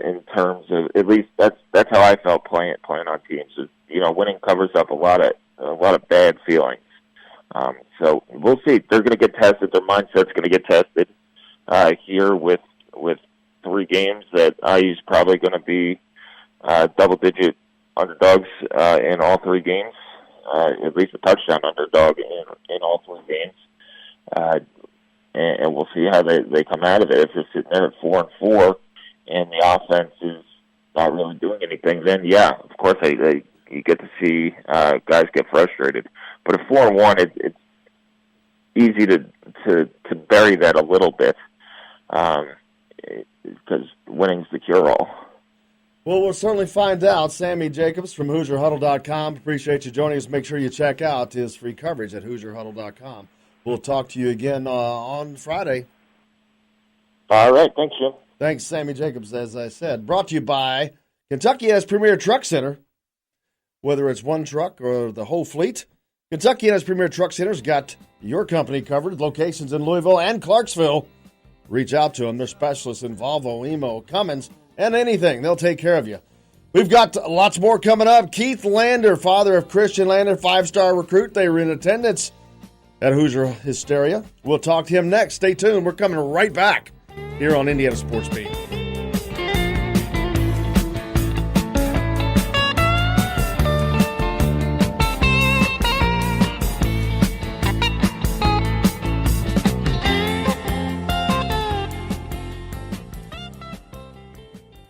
In terms of, at least that's how I felt playing on teams. Is, winning covers up a lot of bad feelings. So we'll see. They're going to get tested. Their mindset's going to get tested here with 3 games that IU's probably going to be double-digit underdogs in all 3 games, at least a touchdown underdog in all 3 games. And we'll see how they come out of it. If they're sitting there at 4-4 and the offense is not really doing anything, then yeah, of course you get to see guys get frustrated. But at 4-1, easy to bury that a little bit, because winning's the cure-all. Well, we'll certainly find out. Sammy Jacobs from HoosierHuddle.com. Appreciate you joining us. Make sure you check out his free coverage at HoosierHuddle.com. We'll talk to you again on Friday. All right. Thanks, Jim. Thanks, Sammy Jacobs, as I said. Brought to you by Kentucky has premier truck center. Whether it's one truck or the whole fleet, Kentucky has premier truck center's got your company covered. Locations in Louisville and Clarksville. Reach out to them. They're specialists in Volvo, Emo, Cummins, and anything. They'll take care of you. We've got lots more coming up. Keith Lander, father of Christian Lander, 5-star recruit. They were in attendance at Hoosier Hysteria. We'll talk to him next. Stay tuned. We're coming right back here on Indiana Sports Beat.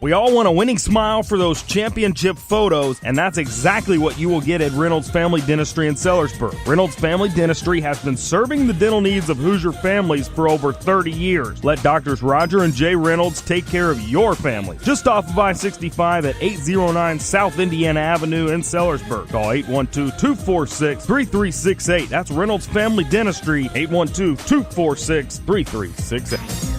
We all want a winning smile for those championship photos, and that's exactly what you will get at Reynolds Family Dentistry in Sellersburg. Reynolds Family Dentistry has been serving the dental needs of Hoosier families for over 30 years. Let Doctors Roger and Jay Reynolds take care of your family. Just off of I-65 at 809 South Indiana Avenue in Sellersburg. Call 812-246-3368. That's Reynolds Family Dentistry, 812-246-3368.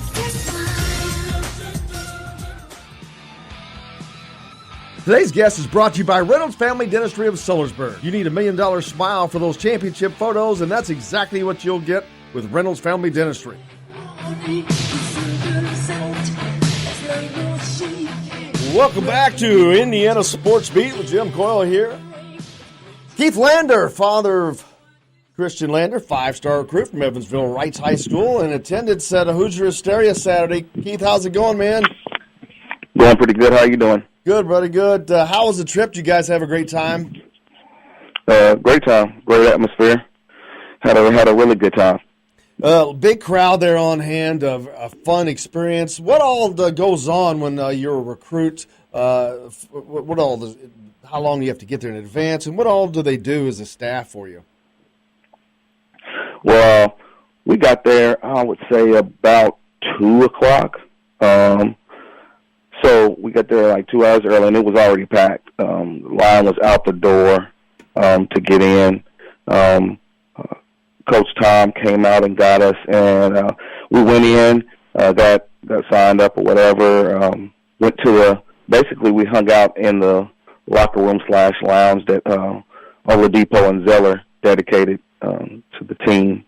Today's guest is brought to you by Reynolds Family Dentistry of Sellersburg. You need $1 million smile for those championship photos, and that's exactly what you'll get with Reynolds Family Dentistry. Welcome back to Indiana Sports Beat with Jim Coyle here. Keith Lander, father of Christian Lander, 5-star recruit from Evansville Wrights High School, in attendance at a Hoosier Hysteria Saturday. Keith, how's it going, man? Going pretty good. How you doing? Good, buddy, good. How was the trip? Did you guys have a great time? Great time. Great atmosphere. Had a really good time. Big crowd there on hand, a fun experience. What all goes on when you're a recruit? How long do you have to get there in advance? And what all do they do as a staff for you? Well, we got there, I would say, about 2 o'clock. So we got there like 2 hours early, and it was already packed. The line was out the door to get in. Coach Tom came out and got us, and we went in, got signed up or whatever. Went to basically we hung out in the locker room / lounge that Oladipo and Zeller dedicated to the team,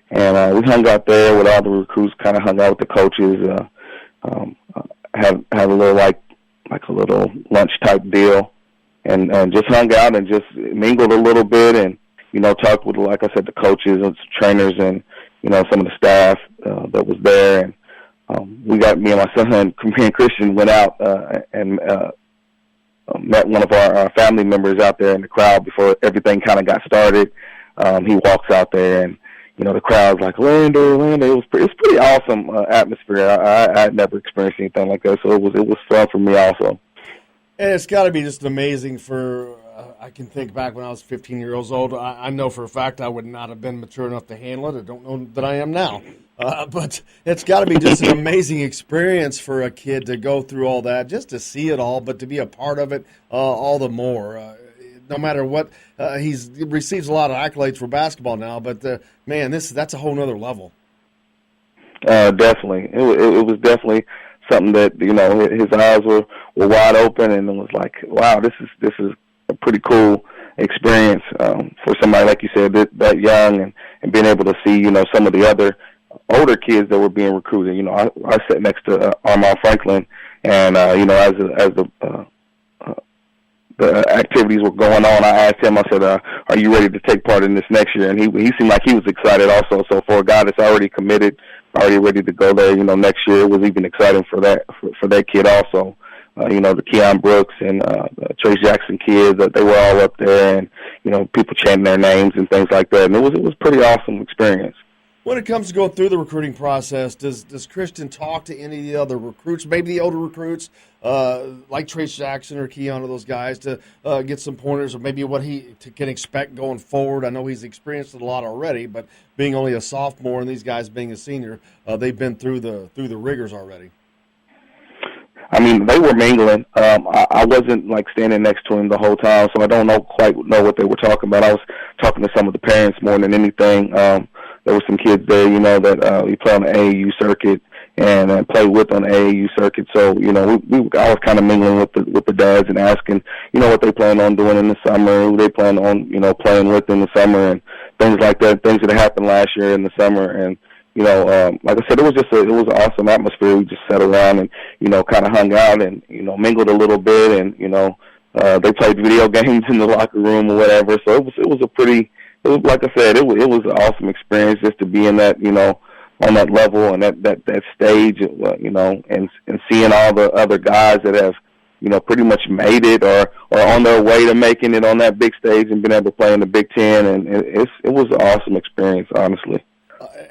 and we hung out there with all the recruits. Kind of hung out with the coaches. Have a little like a little lunch type deal, and just hung out and just mingled a little bit, and talked with, like I said, the coaches and trainers and some of the staff that was there, and me and my son and Christian went out and met one of our family members out there in the crowd before everything kind of got started. He walks out there, and the crowd's like, Lander. It's pretty awesome atmosphere. I had never experienced anything like that, so it was fun for me also. And it's got to be just amazing for, I can think back when I was 15 years old. I know for a fact I would not have been mature enough to handle it. I don't know that I am now. But it's got to be just an amazing experience for a kid to go through all that, just to see it all, but to be a part of it all the more. No matter what, he receives a lot of accolades for basketball now, but man, that's a whole nother level. Definitely, it was definitely something that his eyes were wide open, and it was like, wow, this is a pretty cool experience for somebody like you said that young, and being able to see some of the other older kids that were being recruited. I sat next to Armand Franklin, and as the activities were going on, I asked him, I said, are you ready to take part in this next year? And he seemed like he was excited also. So for a guy that's already committed, already ready to go there, next year, it was even exciting for that kid also. The Keon Brooks and the Trace Jackson kids, they were all up there, and people chanting their names and things like that. And it was a pretty awesome experience. When it comes to going through the recruiting process, does Christian talk to any of the other recruits, maybe the older recruits, like Trace Jackson or Keon or those guys, to get some pointers or maybe what he can expect going forward? I know he's experienced it a lot already, but being only a sophomore and these guys being a senior, they've been through the rigors already. I mean, they were mingling. I wasn't like standing next to him the whole time, so I don't quite know what they were talking about. I was talking to some of the parents more than anything. There were some kids there, that we play on the AAU circuit and played with on the AAU circuit. So, I was kind of mingling with the dads and asking, what they plan on doing in the summer, who they plan on, playing with in the summer and things like that, things that happened last year in the summer. And, like I said, it was an awesome atmosphere. We just sat around and, kind of hung out and, mingled a little bit and, they played video games in the locker room or whatever. So it was like I said, it was an awesome experience just to be in that, on that level and that stage, and seeing all the other guys that have, pretty much made it or on their way to making it on that big stage and being able to play in the Big Ten. And it was an awesome experience, honestly.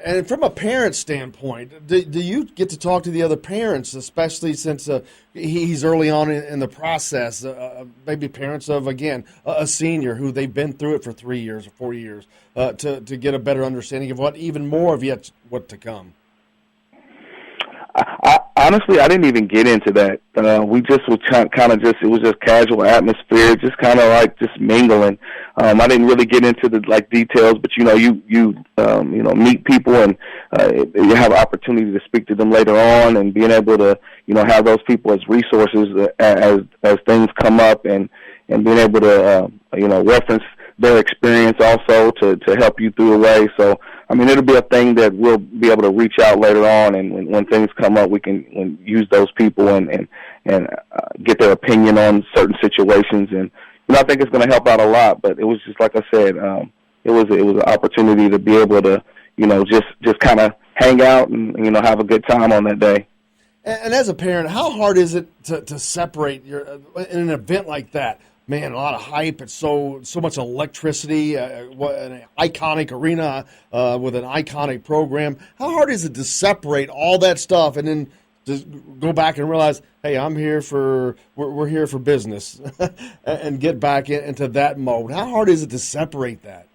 And from a parent standpoint, do you get to talk to the other parents, especially since he's early on in the process, maybe parents of, again, a senior who they've been through it for 3 years or 4 years, to get a better understanding of what even more of yet what to come? Honestly, I didn't even get into that. We just was kind of it was just casual atmosphere, just kind of like just mingling. I didn't really get into the details, but you meet people and you have opportunity to speak to them later on, and being able to have those people as resources as things come up, and being able to reference their experience also to help you through the way. So, I mean, it'll be a thing that we'll be able to reach out later on, and when things come up, we can use those people and get their opinion on certain situations. And I think it's going to help out a lot. But it was just like I said, it was an opportunity to be able to just kind of hang out and have a good time on that day. And as a parent, how hard is it to separate in an event like that? Man, a lot of hype. It's so much electricity. An iconic arena with an iconic program. How hard is it to separate all that stuff and then just go back and realize, hey, we're here for business, and get back into that mode? How hard is it to separate that?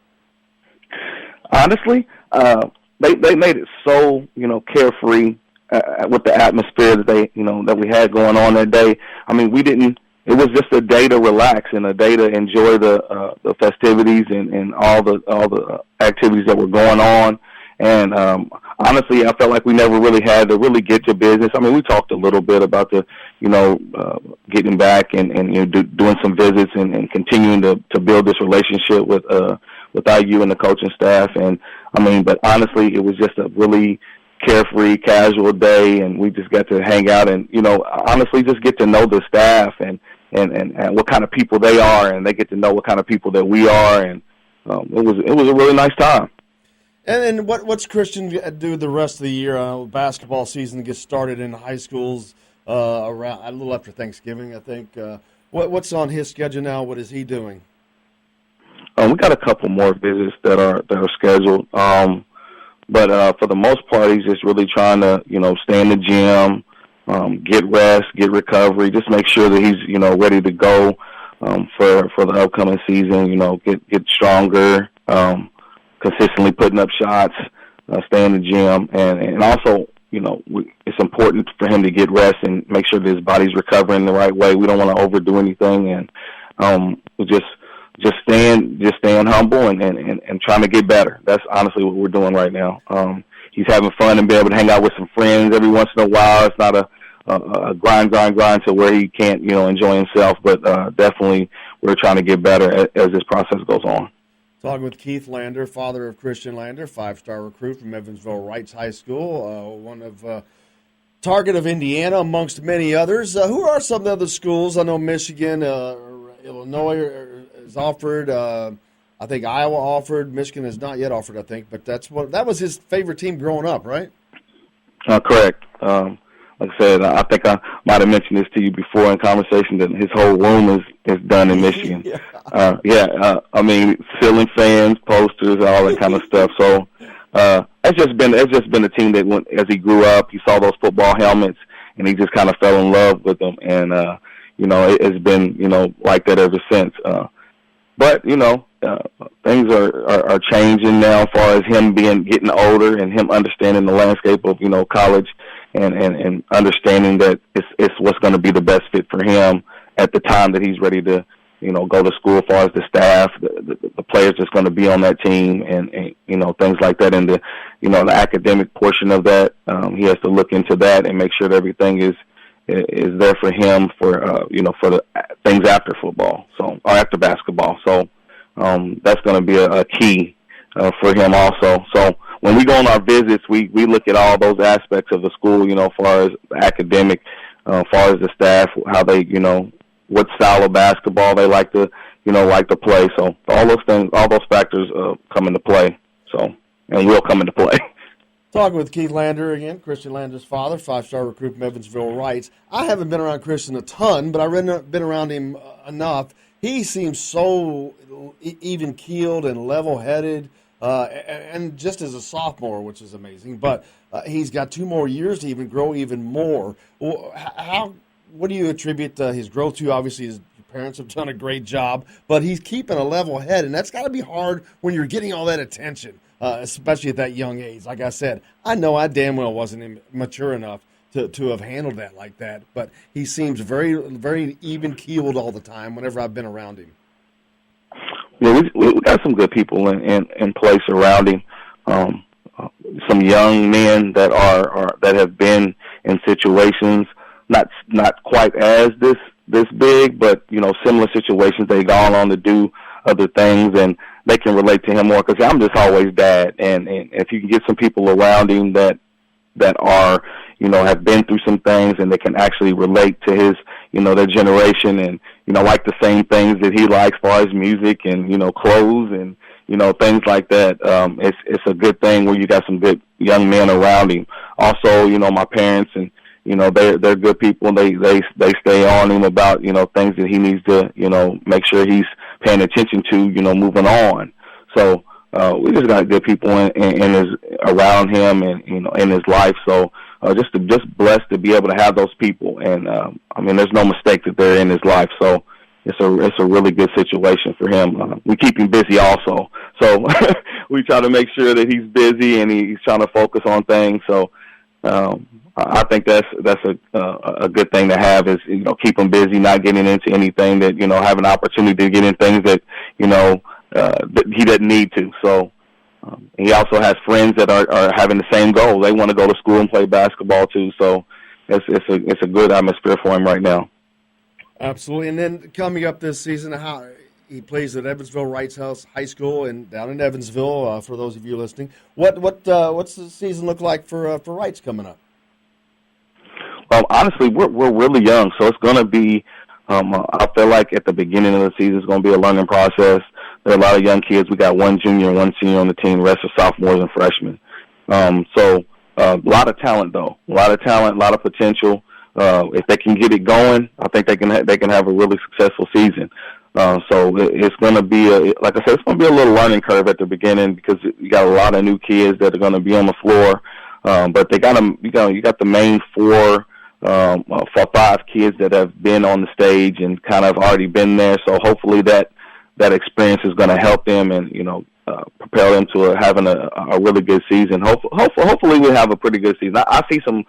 Honestly, they made it so carefree with the atmosphere that we had going on that day. I mean, we didn't. It was just a day to relax and a day to enjoy the festivities and all the activities that were going on. And honestly, I felt like we never really had to really get to business. I mean, we talked a little bit about the getting back and doing some visits and continuing to build this relationship with IU and the coaching staff. And I mean, but honestly, it was just a really carefree, casual day, and we just got to hang out and honestly just get to know the staff and what kind of people they are, and they get to know what kind of people that we are, and it was a really nice time. And what's Christian do the rest of the year? Basketball season gets started in high schools around a little after Thanksgiving, I think. What's on his schedule now? What is he doing? We got a couple more visits that are scheduled, but for the most part, he's just really trying to stay in the gym. Get rest, get recovery, just make sure that he's, ready to go for the upcoming season, get stronger, consistently putting up shots, stay in the gym. And also, it's important for him to get rest and make sure that his body's recovering the right way. We don't want to overdo anything. And just staying humble and trying to get better. That's honestly what we're doing right now. He's having fun and being able to hang out with some friends every once in a while. It's not a grind to where he can't, enjoy himself. But definitely we're trying to get better as this process goes on. Talking with Keith Lander, father of Christian Lander, 5-star recruit from Evansville Wrights High School, one of target of Indiana amongst many others. Who are some of the other schools? I know Michigan, Illinois is offered. I think Iowa offered. Michigan has not yet offered, I think. But that was his favorite team growing up, right? Correct. Like I said, I think I might have mentioned this to you before in conversation that his whole room is done in Michigan. I mean, ceiling fans, posters, all that kind of stuff. So it's just been a team that as he grew up, he saw those football helmets, and he just kind of fell in love with them. And it's been like that ever since. But things are changing now as far as him getting older and him understanding the landscape of college and understanding that it's what's going to be the best fit for him at the time that he's ready to go to school. As far as the staff, the players that's going to be on that team, and things like that, and the academic portion of that, he has to look into that and make sure that everything is there for him for the things after football, or after basketball. So that's going to be a key for him also. So when we go on our visits, we look at all those aspects of the school, as far as academic, as far as the staff, how they, what style of basketball they like to play. So all those things, all those factors come into play. So, and will come into play. Talking with Keith Lander again, Christian Lander's father, 5-star recruit from Evansville Wrights. I haven't been around Christian a ton, but I've been around him enough. He seems so even-keeled and level-headed, and just as a sophomore, which is amazing. But he's got 2 more years to even grow even more. What do you attribute his growth to? Obviously, his parents have done a great job, but he's keeping a level head, and that's got to be hard when you're getting all that attention. Especially at that young age. Like I said, I know I damn well wasn't mature enough to have handled that like that, but he seems very, very even-keeled all the time whenever I've been around him. Yeah, we got some good people in place around him. Some young men that that have been in situations not quite as this big, but similar situations. They've gone on to do other things, and they can relate to him more, because I'm just always dad. And if you can get some people around him that are, have been through some things, and they can actually relate to his, their generation, and, like the same things that he likes as far as music and, clothes and, things like that. It's a good thing where you got some good young men around him. Also, my parents, and, they're good people. They stay on him about, things that he needs to, make sure he's paying attention to, moving on. So we just got good people around him and in his life. So just blessed to be able to have those people. And there's no mistake that they're in his life. So it's a really good situation for him. We keep him busy also. So we try to make sure that he's busy and he's trying to focus on things. So I think that's a good thing to have, is keep him busy, not getting into anything that have an opportunity to get in things that that he doesn't need to. So he also has friends that are having the same goal. They want to go to school and play basketball too. So it's a good atmosphere for him right now. Absolutely. And then coming up this season, how he plays at Evansville Wrights High School and down in Evansville. For those of you listening, what's the season look like for Wrights coming up? Honestly, we're really young, so it's going to be. I feel like at the beginning of the season, it's going to be a learning process. There are a lot of young kids. We got 1 junior and 1 senior on the team. The rest are sophomores and freshmen. So a lot of talent, though. A lot of talent, a lot of potential. If they can get it going, I think they can have a really successful season. So it's going to be like I said, it's going to be a little learning curve at the beginning, because you got a lot of new kids that are going to be on the floor. But they got them. You got the main 4 for 5 kids that have been on the stage and kind of already been there. So hopefully that experience is going to help them and propel them to having a really good season. Hopefully we have a pretty good season. I see some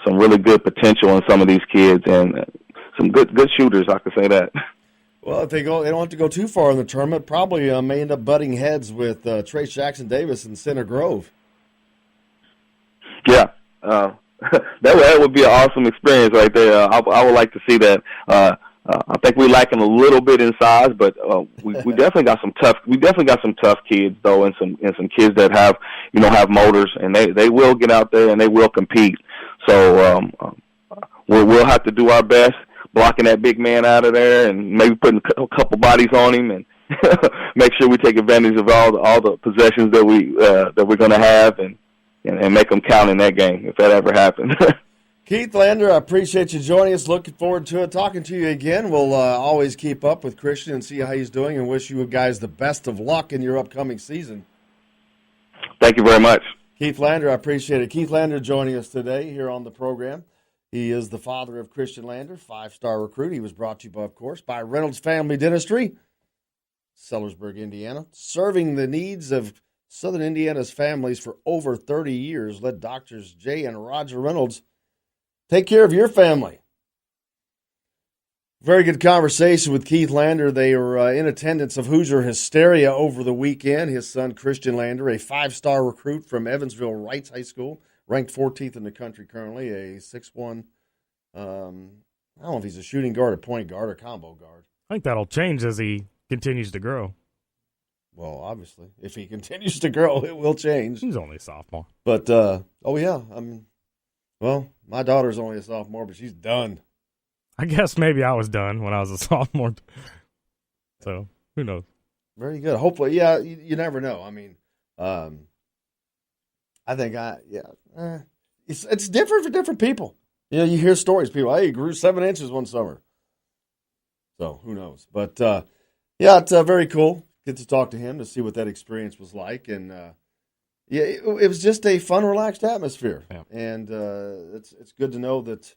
really good potential in some of these kids, and some good shooters. I could say that. Well, if they don't have to go too far in the tournament, probably may end up butting heads with Trace Jackson Davis in Center Grove. Yeah. That would be an awesome experience right there. I would like to see that. I think we're lacking a little bit in size, but we definitely got some tough. We definitely got some tough kids though, and some kids that have motors, and they will get out there and they will compete. So we'll have to do our best blocking that big man out of there, and maybe putting a couple bodies on him, and make sure we take advantage of all the possessions that we're going to have, and make them count in that game if that ever happens. Keith Lander, I appreciate you joining us. Looking forward to talking to you again. We'll always keep up with Christian and see how he's doing, and wish you guys the best of luck in your upcoming season. Thank you very much. Keith Lander, I appreciate it. Keith Lander joining us today here on the program. He is the father of Christian Lander, 5-star recruit. He was brought to you, of course, by Reynolds Family Dentistry, Sellersburg, Indiana, serving the needs of Southern Indiana's families for over 30 years. Let Doctors Jay and Roger Reynolds take care of your family. Very good conversation with Keith Lander. They were in attendance of Hoosier Hysteria over the weekend. His son, Christian Lander, a 5-star recruit from Evansville Wrights High School, ranked 14th in the country currently, a 6'1". I don't know if he's a shooting guard, a point guard, or combo guard. I think that'll change as he continues to grow. Well, obviously, if he continues to grow, it will change. He's only a sophomore. But, my daughter's only a sophomore, but she's done. I guess maybe I was done when I was a sophomore. So, who knows? Very good. Hopefully, yeah, you never know. I mean, I think it's different for different people. You know, you hear stories. People, hey, he grew 7 inches one summer. So, who knows? But, it's very cool. Get to talk to him to see what that experience was like. And, it was just a fun, relaxed atmosphere. Yeah. And it's good to know that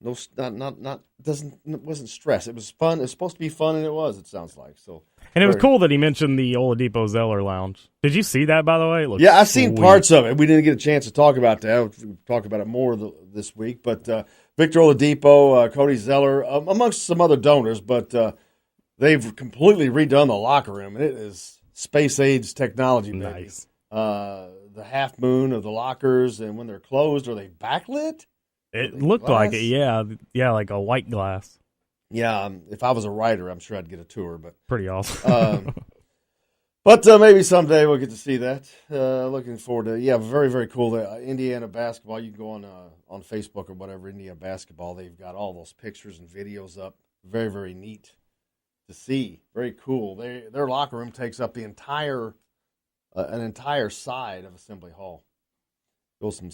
wasn't stress. It was fun. It was supposed to be fun, and it was. It sounds like so. And it was cool that he mentioned the Oladipo Zeller Lounge. Did you see that, by the way? Yeah, I've seen parts of it. We didn't get a chance to talk about that. We'll talk about it more this week. But Victor Oladipo, Cody Zeller, amongst some other donors, but they've completely redone the locker room, and it is space-age technology, baby. Nice. The half moon of the lockers, and when they're closed, are they backlit? It looked like it, yeah, like a white glass. Yeah, if I was a writer, I'm sure I'd get a tour. But pretty awesome. But maybe someday we'll get to see that. Looking forward to very, very cool. Indiana basketball. You can go on Facebook or whatever. Indiana basketball. They've got all those pictures and videos up. Very, very neat to see. Very cool. Their locker room takes up the entire side of Assembly Hall. Goes from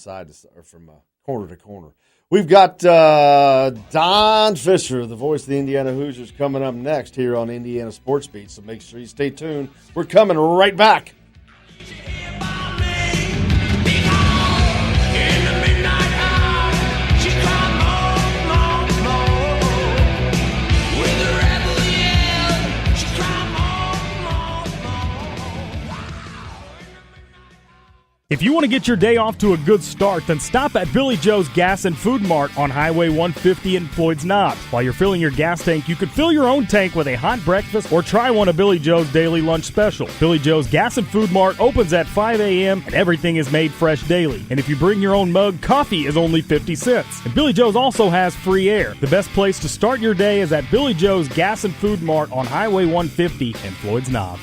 corner to corner. We've got Don Fischer, the voice of the Indiana Hoosiers, coming up next here on Indiana Sports Beat. So make sure you stay tuned. We're coming right back. If you want to get your day off to a good start, then stop at Billy Joe's Gas and Food Mart on Highway 150 in Floyd's Knobs. While you're filling your gas tank, you could fill your own tank with a hot breakfast or try one of Billy Joe's daily lunch special. Billy Joe's Gas and Food Mart opens at 5 a.m. and everything is made fresh daily. And if you bring your own mug, coffee is only 50 cents. And Billy Joe's also has free air. The best place to start your day is at Billy Joe's Gas and Food Mart on Highway 150 in Floyd's Knobs.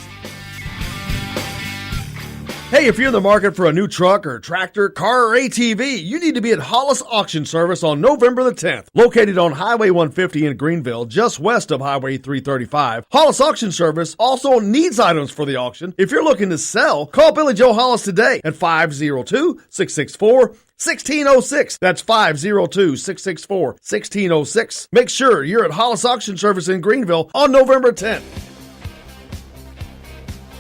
Hey, if you're in the market for a new truck or tractor, car, or ATV, you need to be at Hollis Auction Service on November the 10th. Located on Highway 150 in Greenville, just west of Highway 335, Hollis Auction Service also needs items for the auction. If you're looking to sell, call Billy Joe Hollis today at 502-664-1606. That's 502-664-1606. Make sure you're at Hollis Auction Service in Greenville on November 10th.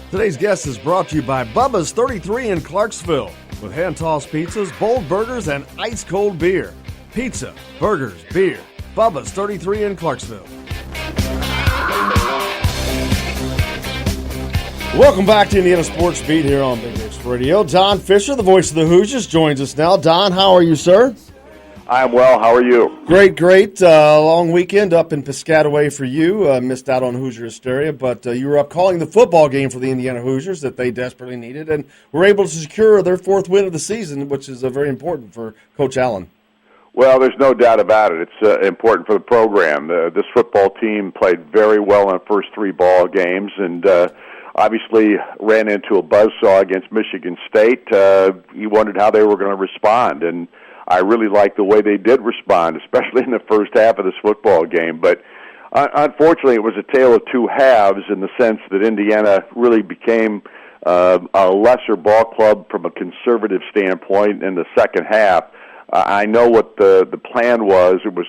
Today's guest is brought to you by Bubba's 33 in Clarksville with hand-tossed pizzas, bold burgers, and ice-cold beer. Pizza, burgers, beer. Bubba's 33 in Clarksville. Welcome back to Indiana Sports Beat here on Big X Radio. Don Fischer, the voice of the Hoosiers, joins us now. Don, how are you, sir? I'm well. How are you? Great. Long weekend up in Piscataway for you. Missed out on Hoosier Hysteria, but you were up calling the football game for the Indiana Hoosiers that they desperately needed, and were able to secure their 4th win of the season, which is very important for Coach Allen. Well, there's no doubt about it. It's important for the program. This football team played very well in the first 3 ball games, and obviously ran into a buzzsaw against Michigan State. You wondered how they were going to respond, and I really liked the way they did respond, especially in the first half of this football game. But unfortunately, it was a tale of two halves in the sense that Indiana really became a lesser ball club from a conservative standpoint in the second half. I know what the plan was. It was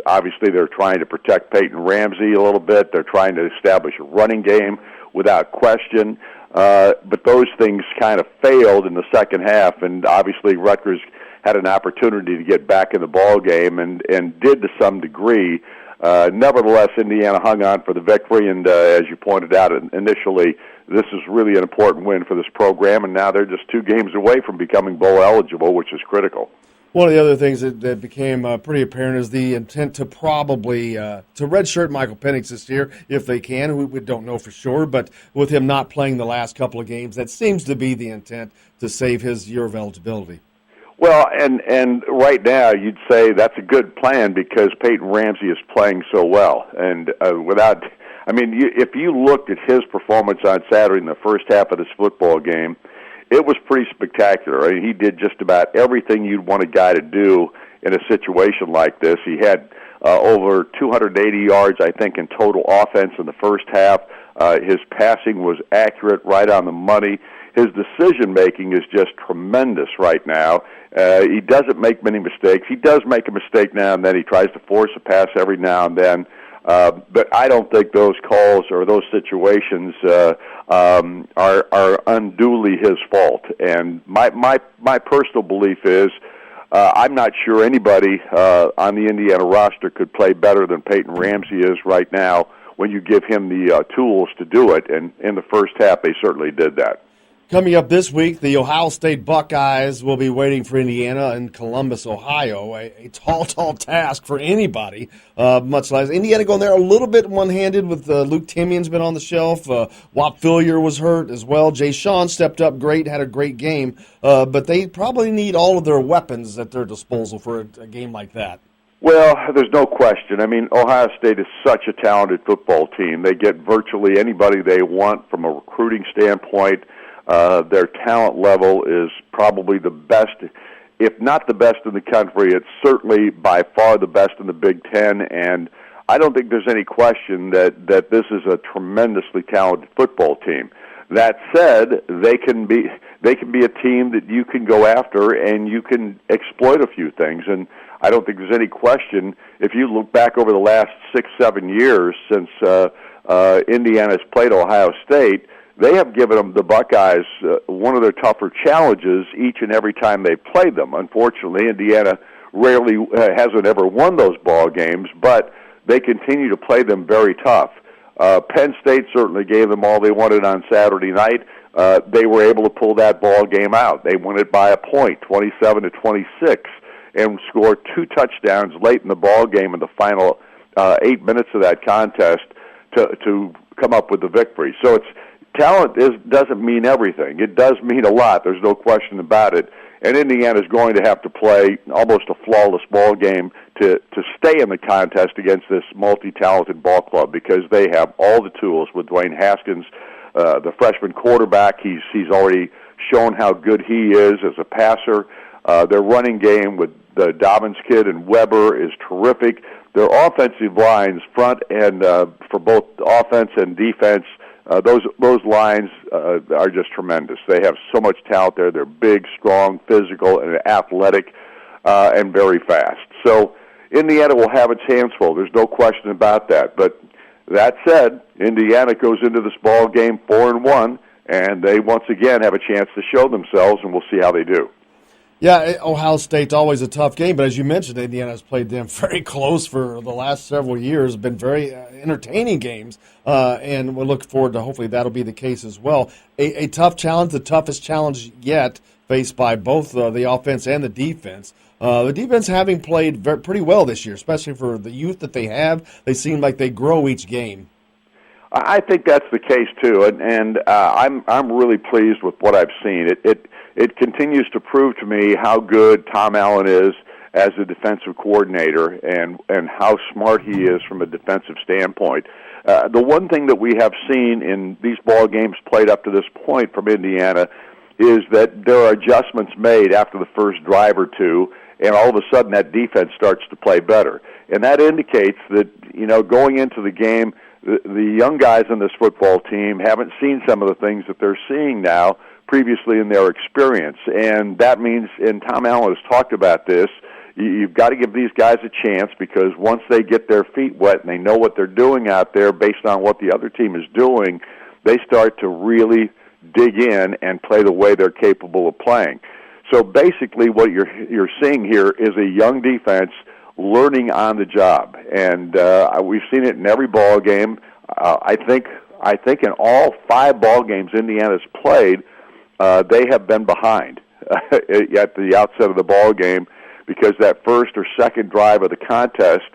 obviously they're trying to protect Peyton Ramsey a little bit. They're trying to establish a running game without question. but those things kind of failed in the second half, and obviously Rutgers had an opportunity to get back in the ball game and did to some degree. Nevertheless, Indiana hung on for the victory, and as you pointed out initially, this is really an important win for this program, and now they're just 2 games away from becoming bowl eligible, which is critical. One of the other things that became pretty apparent is the intent to probably to redshirt Michael Penix this year, if they can. We don't know for sure, but with him not playing the last couple of games, that seems to be the intent to save his year of eligibility. Well, and right now you'd say that's a good plan because Peyton Ramsey is playing so well, and if you looked at his performance on Saturday in the first half of this football game, it was pretty spectacular. I mean, he did just about everything you'd want a guy to do in a situation like this. He had over 280 yards, I think, in total offense in the first half. His passing was accurate, right on the money. His decision-making is just tremendous right now. He doesn't make many mistakes. He does make a mistake now and then. He tries to force a pass every now and then. But I don't think those calls or those situations are unduly his fault. And my personal belief is I'm not sure anybody on the Indiana roster could play better than Peyton Ramsey is right now when you give him the tools to do it. And in the first half, they certainly did that. Coming up this week, the Ohio State Buckeyes will be waiting for Indiana in Columbus, Ohio. A tall task for anybody, much less Indiana going there a little bit one-handed with Luke Timian's been on the shelf. Wap Fillier was hurt as well. Jay Sean stepped up great, had a great game. But they probably need all of their weapons at their disposal for a game like that. Well, there's no question. I mean, Ohio State is such a talented football team. They get virtually anybody they want from a recruiting standpoint. Their talent level is probably the best, if not the best in the country. It's certainly by far the best in the Big Ten, and I don't think there's any question that this is a tremendously talented football team. That said, they can be a team that you can go after and you can exploit a few things. And I don't think there's any question, if you look back over the last 6-7 years since Indiana's played Ohio State, they have given them, the Buckeyes, one of their tougher challenges each and every time they played them. Unfortunately, Indiana rarely hasn't ever won those ball games, but they continue to play them very tough. Penn State certainly gave them all they wanted on Saturday night. They were able to pull that ball game out. They won it by a point, 27-26, and scored 2 touchdowns late in the ball game in the final 8 minutes of that contest to come up with the victory. So talent doesn't mean everything. It does mean a lot. There's no question about it. And Indiana's going to have to play almost a flawless ball game to stay in the contest against this multi-talented ball club because they have all the tools with Dwayne Haskins, the freshman quarterback. He's already shown how good he is as a passer. Their running game with the Dobbins kid and Weber is terrific. Their offensive lines, front and for both offense and defense, those lines are just tremendous. They have so much talent there. They're big, strong, physical, and athletic, and very fast. So Indiana will have its hands full. There's no question about that. But that said, Indiana goes into this ball game 4-1, and they once again have a chance to show themselves, and we'll see how they do. Yeah, Ohio State's always a tough game, but as you mentioned, Indiana has played them very close for the last several years. Been very entertaining games, and we'll look forward to hopefully that'll be the case as well. A tough challenge, the toughest challenge yet faced by both the offense and the defense. The defense having played pretty well this year, especially for the youth that they have. They seem like they grow each game. I think that's the case too, and I'm really pleased with what I've seen. It continues to prove to me how good Tom Allen is as a defensive coordinator and how smart he is from a defensive standpoint. The one thing that we have seen in these ball games played up to this point from Indiana is that there are adjustments made after the first drive or two, and all of a sudden that defense starts to play better. And that indicates that, going into the game, the young guys on this football team haven't seen some of the things that they're seeing now previously in their experience. And that means, and Tom Allen has talked about this, you've got to give these guys a chance because once they get their feet wet and they know what they're doing out there based on what the other team is doing, they start to really dig in and play the way they're capable of playing. So basically what you're seeing here is a young defense learning on the job, and we've seen it in every ball game. I think in all 5 ball games Indiana's played, they have been behind at the outset of the ball game, because that first or second drive of the contest,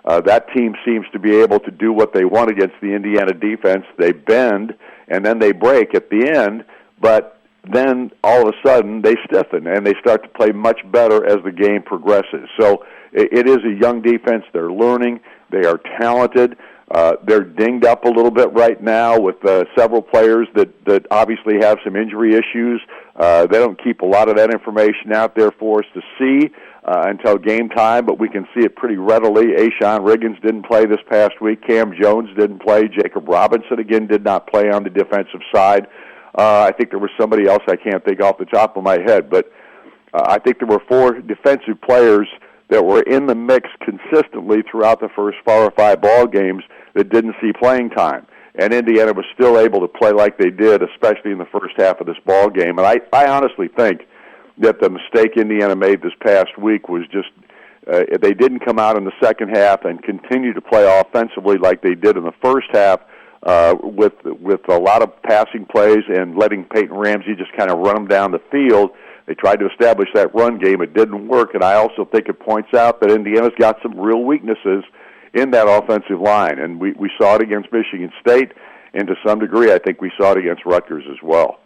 that team seems to be able to do what they want against the Indiana defense. They bend, and then they break at the end, but then all of a sudden they stiffen, and they start to play much better as the game progresses. So it is a young defense. They're learning. They are talented. They're dinged up a little bit right now with several players that obviously have some injury issues. They don't keep a lot of that information out there for us to see until game time, but we can see it pretty readily. Ashawn Riggins didn't play this past week. Cam Jones didn't play. Jacob Robinson, again, did not play on the defensive side. I think there was somebody else I can't think off the top of my head, but I think there were 4 defensive players that were in the mix consistently throughout the first 4 or 5 ball games that didn't see playing time. And Indiana was still able to play like they did, especially in the first half of this ball game. And I honestly think that the mistake Indiana made this past week was just they didn't come out in the second half and continue to play offensively like they did in the first half, with a lot of passing plays and letting Peyton Ramsey just kind of run them down the field. They tried to establish that run game. It didn't work, and I also think it points out that Indiana's got some real weaknesses in that offensive line, and we saw it against Michigan State, and to some degree I think we saw it against Rutgers as well.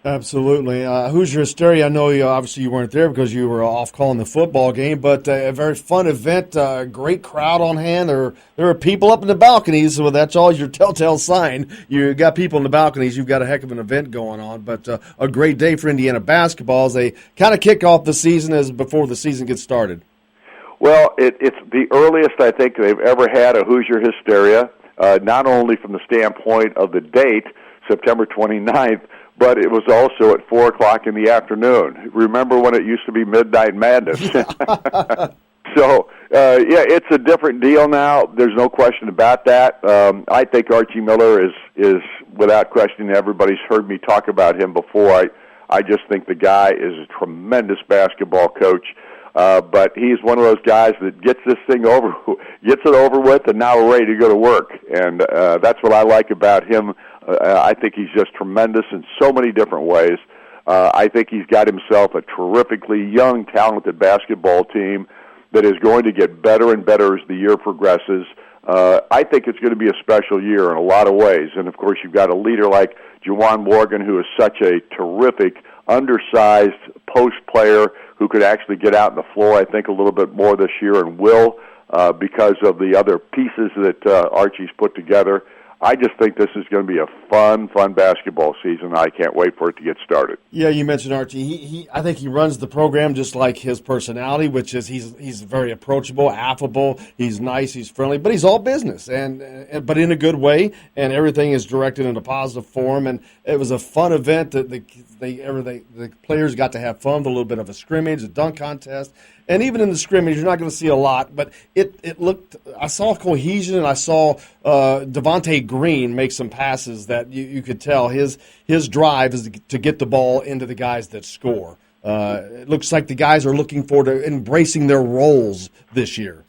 Absolutely. Hoosier Hysteria, I know obviously you weren't there because you were off calling the football game, but a very fun event, great crowd on hand. There are people up in the balconies, so that's always your telltale sign. You got people in the balconies, you've got a heck of an event going on, but a great day for Indiana basketball as they kind of kick off the season as before the season gets started. Well, it's the earliest I think they've ever had a Hoosier Hysteria, not only from the standpoint of the date, September 29th, but it was also at 4 o'clock in the afternoon. Remember when it used to be Midnight Madness? So, it's a different deal now. There's no question about that. I think Archie Miller is without question, everybody's heard me talk about him before. I just think the guy is a tremendous basketball coach. But he's one of those guys that gets this thing gets it over with, and now we're ready to go to work. And that's what I like about him. I think he's just tremendous in so many different ways. I think he's got himself a terrifically young, talented basketball team that is going to get better and better as the year progresses. I think it's going to be a special year in a lot of ways. And, of course, you've got a leader like Juwan Morgan, who is such a terrific, undersized post player who could actually get out on the floor, I think, a little bit more this year and will because of the other pieces that Archie's put together. I just think this is going to be a fun basketball season. I can't wait for it to get started. Yeah, you mentioned Archie. I think he runs the program just like his personality, which is he's very approachable, affable. He's nice, he's friendly, but he's all business, but in a good way. And everything is directed in a positive form. And it was a fun event. The players got to have fun with a little bit of a scrimmage, a dunk contest. And even in the scrimmage, you're not going to see a lot, but it looked. I saw cohesion, and I saw Devontae Green make some passes that you could tell his drive is to get the ball into the guys that score. It looks like the guys are looking forward to embracing their roles this year.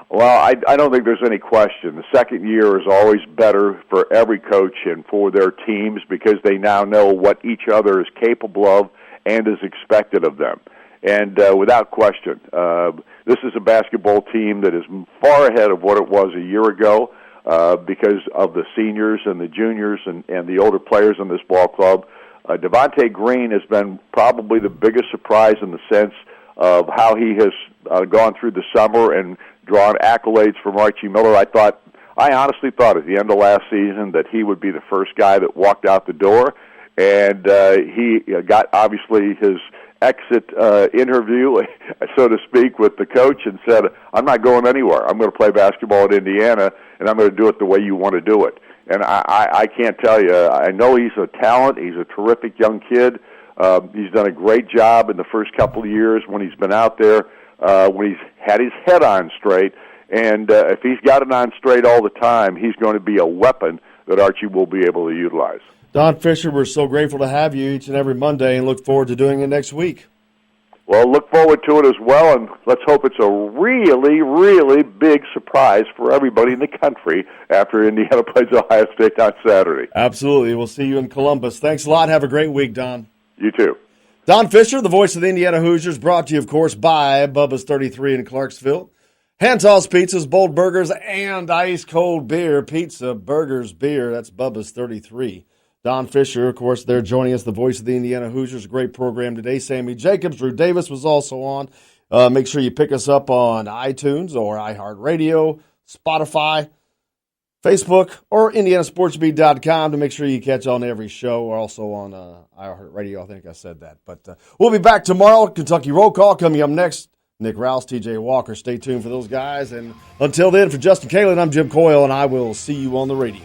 Well, I don't think there's any question. The second year is always better for every coach and for their teams because they now know what each other is capable of and is expected of them. And without question, this is a basketball team that is far ahead of what it was a year ago because of the seniors and the juniors and the older players in this ball club. Devontae Green has been probably the biggest surprise in the sense of how he has gone through the summer and drawn accolades from Archie Miller. I honestly thought at the end of last season that he would be the first guy that walked out the door, and he got obviously his exit interview, so to speak, with the coach and said, I'm not going anywhere. I'm going to play basketball at Indiana, and I'm going to do it the way you want to do it. And I can't tell you, I know he's a talent. He's a terrific young kid. He's done a great job in the first couple of years when he's been out there, when he's had his head on straight. And if he's got it on straight all the time, he's going to be a weapon that Archie will be able to utilize. Don Fischer, we're so grateful to have you each and every Monday and look forward to doing it next week. Well, look forward to it as well, and let's hope it's a really, really big surprise for everybody in the country after Indiana plays Ohio State on Saturday. Absolutely. We'll see you in Columbus. Thanks a lot. Have a great week, Don. You too. Don Fischer, the voice of the Indiana Hoosiers, brought to you, of course, by Bubba's 33 in Clarksville. Hand-tossed pizzas, bold burgers, and ice-cold beer. Pizza, burgers, beer. That's Bubba's 33. Don Fischer, of course, they're joining us, the voice of the Indiana Hoosiers. Great program today. Sammy Jacobs, Drew Davis was also on. Make sure you pick us up on iTunes or iHeartRadio, Spotify, Facebook, or IndianaSportsBeat.com to make sure you catch on every show. We're also on iHeartRadio. I think I said that. But we'll be back tomorrow. Kentucky Roll Call coming up next. Nick Rouse, TJ Walker. Stay tuned for those guys. And until then, for Justin Kalen, I'm Jim Coyle, and I will see you on the radio.